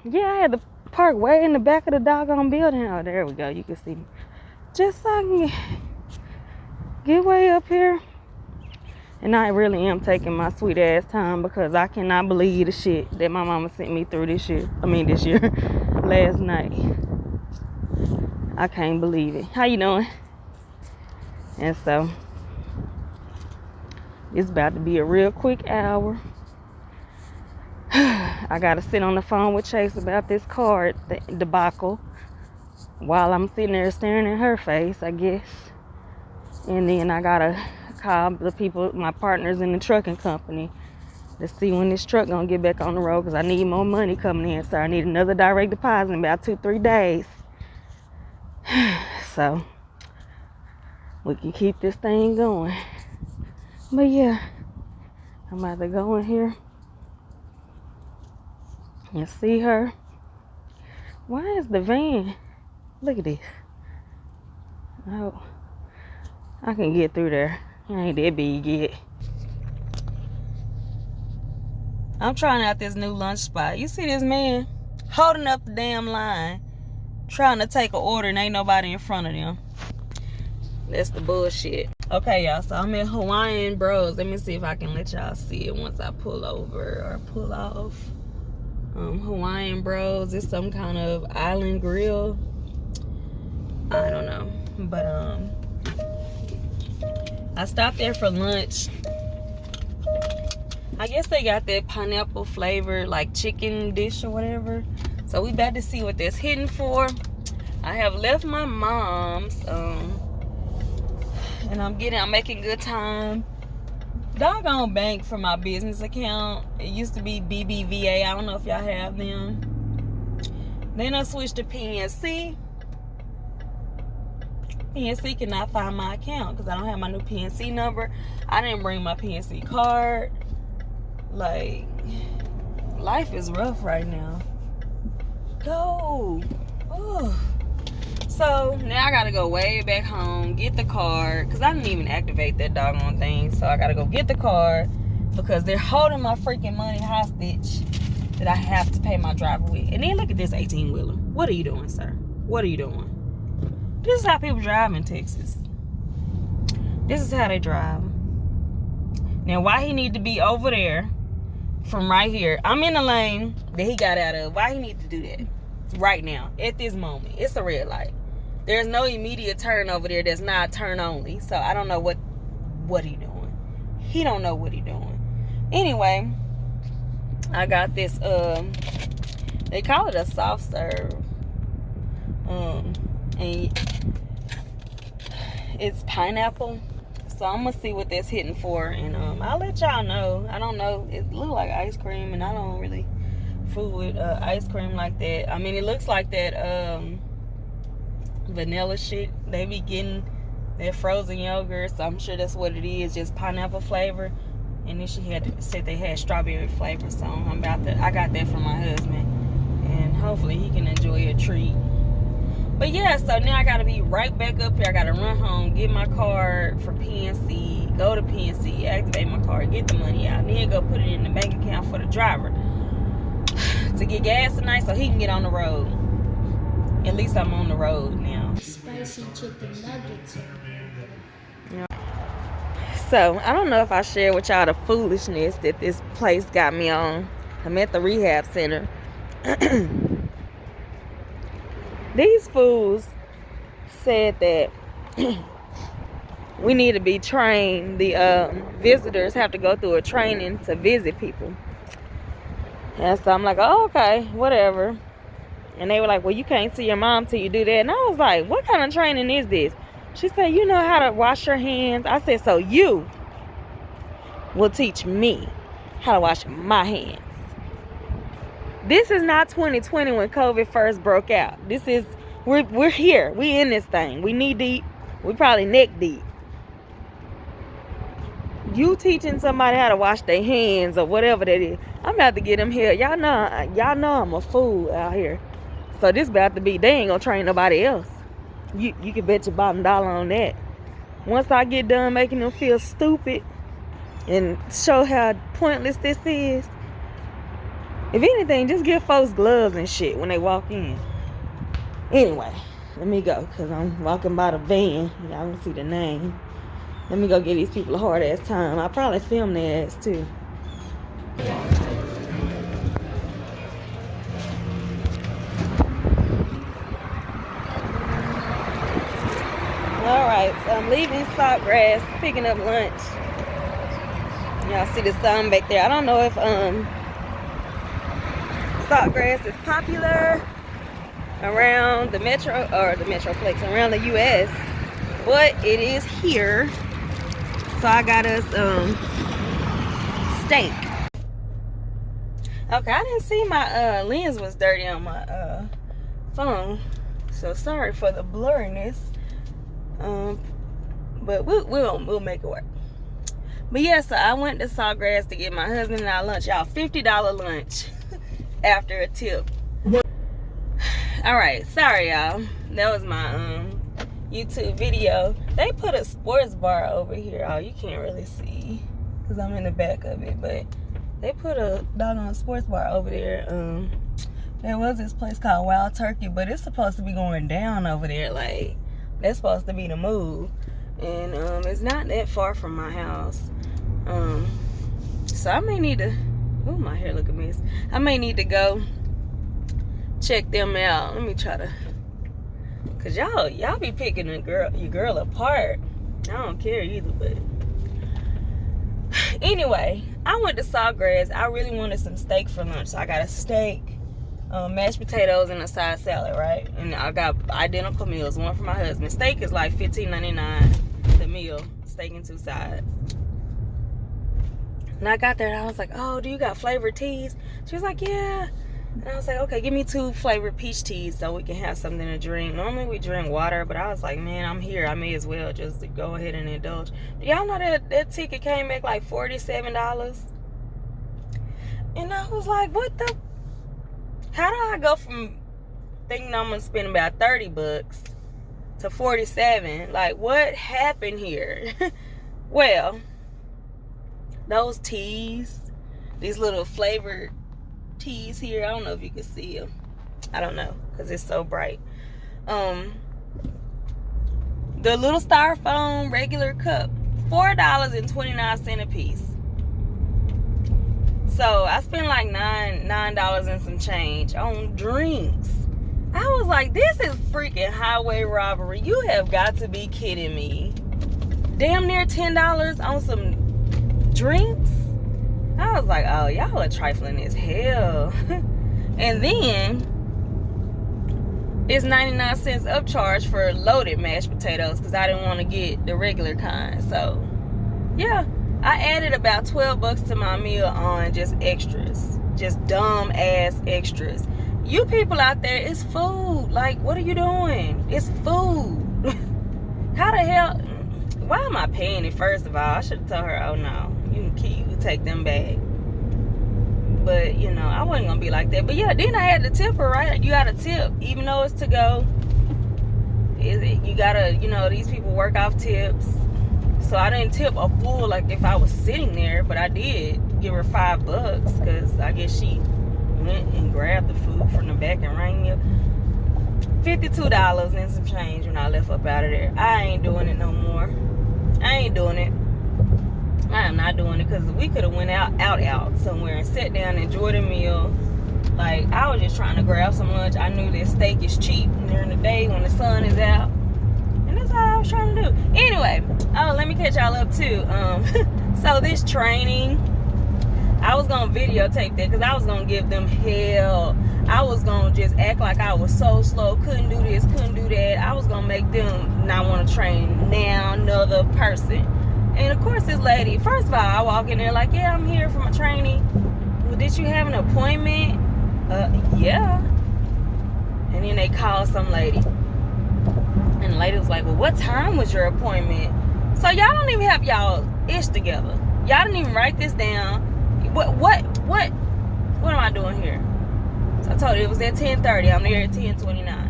yeah, I had to park way in the back of the doggone building. Oh, there we go. You can see me. Just so I can get way up here. And I really am taking my sweet ass time, because I cannot believe the shit that my mama sent me through this year. Last night. I can't believe it. How you doing? And so, it's about to be a real quick hour. I gotta sit on the phone with Chase about this card debacle while I'm sitting there staring at her face, I guess. And then I gotta call the people, my partners in the trucking company, to see when this truck gonna get back on the road, because I need more money coming in. So I need another direct deposit in about 2-3 days. So we can keep this thing going. But yeah, I'm about to go in here and see her. Why is the van? Look at this. Oh, I can get through there. It ain't that big yet. I'm trying out this new lunch spot. You see this man holding up the damn line, trying to take an order, and ain't nobody in front of them. That's the bullshit. Okay, y'all, so I'm at Hawaiian Bros. Let me see if I can let y'all see it once I pull over or pull off. Hawaiian Bros. It's some kind of island grill. I don't know. But I stopped there for lunch. I guess they got that pineapple flavored like chicken dish or whatever. So we about to see what that's hitting for. I have left my mom's and I'm making good time. Doggone bank for my business account. It used to be BBVA. I don't know if y'all have them. Then I switched to PNC. PNC cannot find my account because I don't have my new PNC number. I didn't bring my PNC card. Like, life is rough right now. Go. Ugh. So now I gotta go way back home, get the card, because I didn't even activate that doggone thing. So I gotta go get the card because they're holding my freaking money hostage that I have to pay my driver with. And then look at this 18-wheeler. What are you doing, sir? What are you doing? This is how people drive in Texas. This is how they drive. Now, why he need to be over there from right here. I'm in the lane that he got out of. Why he need to do that right now at this moment? It's a red light. There's no immediate turn over there that's not turn only. So I don't know what he doing. He don't know what he doing. Anyway, I got this they call it a soft serve. And it's pineapple. So I'm gonna see what that's hitting for, and I'll let y'all know. I don't know. It look like ice cream, and I don't really fool with ice cream like that. I mean, it looks like that vanilla shit they be getting, that frozen yogurt. So I'm sure that's what it is, just pineapple flavor. And then she said they had strawberry flavor. So I got that from my husband, and hopefully he can enjoy a treat. But yeah, so now I gotta be right back up here. I gotta run home, get my card for PNC, go to PNC, activate my card, get the money out, then go put it in the bank account for the driver to get gas tonight so he can get on the road. At least I'm on the road now. Spicy chicken nuggets. So I don't know if I shared with y'all the foolishness that this place got me on. I'm at the rehab center. These fools said that we need to be trained. The visitors have to go through a training to visit people. And so I'm like, oh, okay, whatever. And they were like, well, you can't see your mom till you do that. And I was like, what kind of training is this? She said, you know how to wash your hands? I said, so you will teach me how to wash my hands. This is not 2020 when COVID first broke out. This is, we're here. We in this thing. We knee deep. We probably neck deep. You teaching somebody how to wash their hands or whatever that is. I'm about to get them here. Y'all know I'm a fool out here. So this about to be, they ain't gonna train nobody else. You can bet your bottom dollar on that. Once I get done making them feel stupid and show how pointless this is, if anything, just give folks gloves and shit when they walk in. Anyway, let me go, because I'm walking by the van. Y'all don't see the name. Let me go give these people a hard ass time. I probably film their ass too. Alright, so I'm leaving Saltgrass, picking up lunch. Y'all see the sun back there. I don't know if Saltgrass is popular around the metro, or the metroplex, around the US, but it is here. So I got us steak. Okay, I didn't see my lens was dirty on my phone, so sorry for the blurriness. But we'll make it work. But yeah, so I went to Sawgrass to get my husband and I lunch. Y'all, $50 lunch after a tip. Alright, sorry y'all. That was my YouTube video. They put a sports bar over here. Oh, you can't really see because I'm in the back of it, but they put a doggone sports bar over there. There was this place called Wild Turkey, but it's supposed to be going down over there. Like, that's supposed to be the move. And it's not that far from my house. So I may need to, oh, my hair look a mess. I may need to go check them out. Let me try to, cause y'all be picking your girl apart. I don't care either, but anyway, I went to Sawgrass. I really wanted some steak for lunch, so I got a steak, mashed potatoes, and a side salad, right? And I got identical meals, one for my husband. Steak is like $15.99 the meal, steak and 2 sides. And I got there and I was like, oh, do you got flavored teas? She was like, yeah. And I was like, okay, give me 2 flavored peach teas so we can have something to drink. Normally we drink water, but I was like, man, I'm here. I may as well just go ahead and indulge. Do y'all know that ticket came back like $47? And I was like, what the? How do I go from thinking I'm gonna spend about $30 to 47? Like, what happened here? Well, those teas, these little flavored teas here, I don't know if you can see them. I don't know because it's so bright. The little styrofoam regular cup, $4.29 a piece. So I spent like $9 and some change on drinks. I was like, this is freaking highway robbery. You have got to be kidding me. Damn near $10 on some drinks. I was like, oh, y'all are trifling as hell. And then it's 99 cents upcharge for loaded mashed potatoes because I didn't want to get the regular kind. So yeah, I added about $12 to my meal on just extras, just dumb ass extras. You people out there, it's food. Like, what are you doing? It's food. How the hell? Why am I paying it? First of all, I should have told her, oh no, you can take them back. But you know, I wasn't gonna be like that. But yeah, then I had to tip her, right? You gotta tip, even though it's to go. You gotta, you know, these people work off tips. So I didn't tip a full like if I was sitting there, but I did give her $5 because I guess she went and grabbed the food from the back and rang me up. $52 and some change when I left up out of there. I ain't doing it no more. I ain't doing it. I am not doing it because we could have went out somewhere and sat down and enjoyed a meal. Like, I was just trying to grab some lunch. I knew that steak is cheap during the day when the sun is out. And that's all I was trying to do. Anyway, oh, let me catch y'all up too. So this training, I was gonna videotape that because I was gonna give them hell. I was gonna just act like I was so slow, couldn't do this, couldn't do that. I was gonna make them not want to train now another person. And of course, this lady, first of all, I walk in there like, yeah, I'm here for my training. Well, did you have an appointment? Yeah. And then they called some lady. And the lady was like, well, what time was your appointment? So y'all don't even have y'all ish together. Y'all didn't even write this down. What am I doing here? So I told her it was at 10:30. I'm there at 10:29.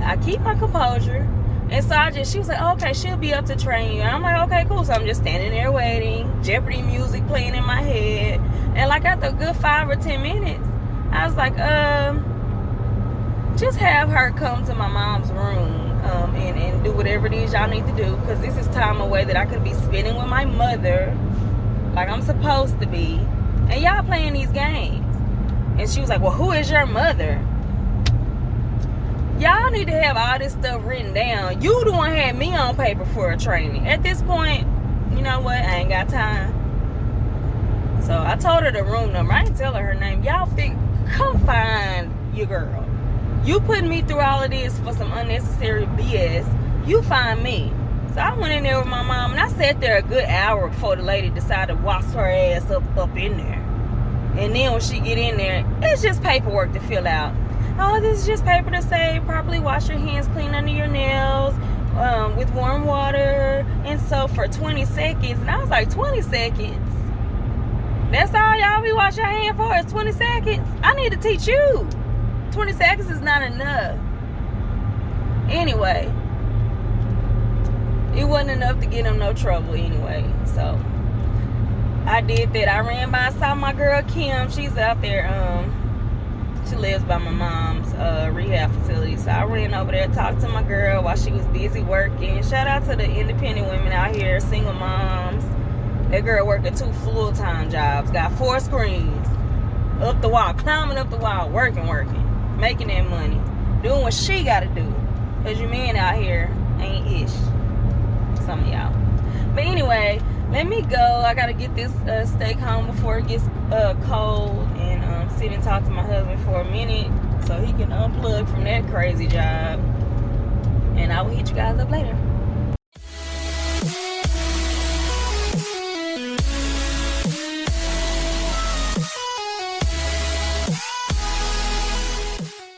I keep my composure. And so she was like, oh, okay, she'll be up to train you. And I'm like, okay, cool. So I'm just standing there waiting, Jeopardy music playing in my head. And like after a good 5 or 10 minutes, I was like, just have her come to my mom's room and do whatever it is y'all need to do. Because this is time away that I could be spending with my mother like I'm supposed to be. And y'all playing these games. And she was like, well, who is your mother? Y'all need to have all this stuff written down. You the one had me on paper for a training. At this point, you know what? I ain't got time. So I told her the room number. I didn't tell her name. Y'all come find your girl. You putting me through all of this for some unnecessary BS. You find me. So I went in there with my mom and I sat there a good hour before the lady decided to wash her ass up in there. And then when she get in there, it's just paperwork to fill out. Oh, this is just paper to say properly wash your hands, clean under your nails with warm water and soap for 20 seconds. And I was like, 20 seconds? That's all y'all be washing your hand for is 20 seconds? I need to teach you. 20 seconds is not enough. Anyway, it wasn't enough to get him no trouble anyway. So I did that. I ran by and saw my girl Kim. She's out there. She lives by my mom's rehab facility. So I ran over there, talked to my girl while she was busy working. Shout out to the independent women out here, single moms. That girl working 2 full-time jobs. Got 4 screens. Up the wall, climbing up the wall, working. Making that money. Doing what she gotta do. Because you men out here ain't ish. Some of y'all. But anyway, let me go. I gotta get this steak home before it gets cold. And sit and talk to my husband for a minute so he can unplug from that crazy job. And I will hit you guys up later.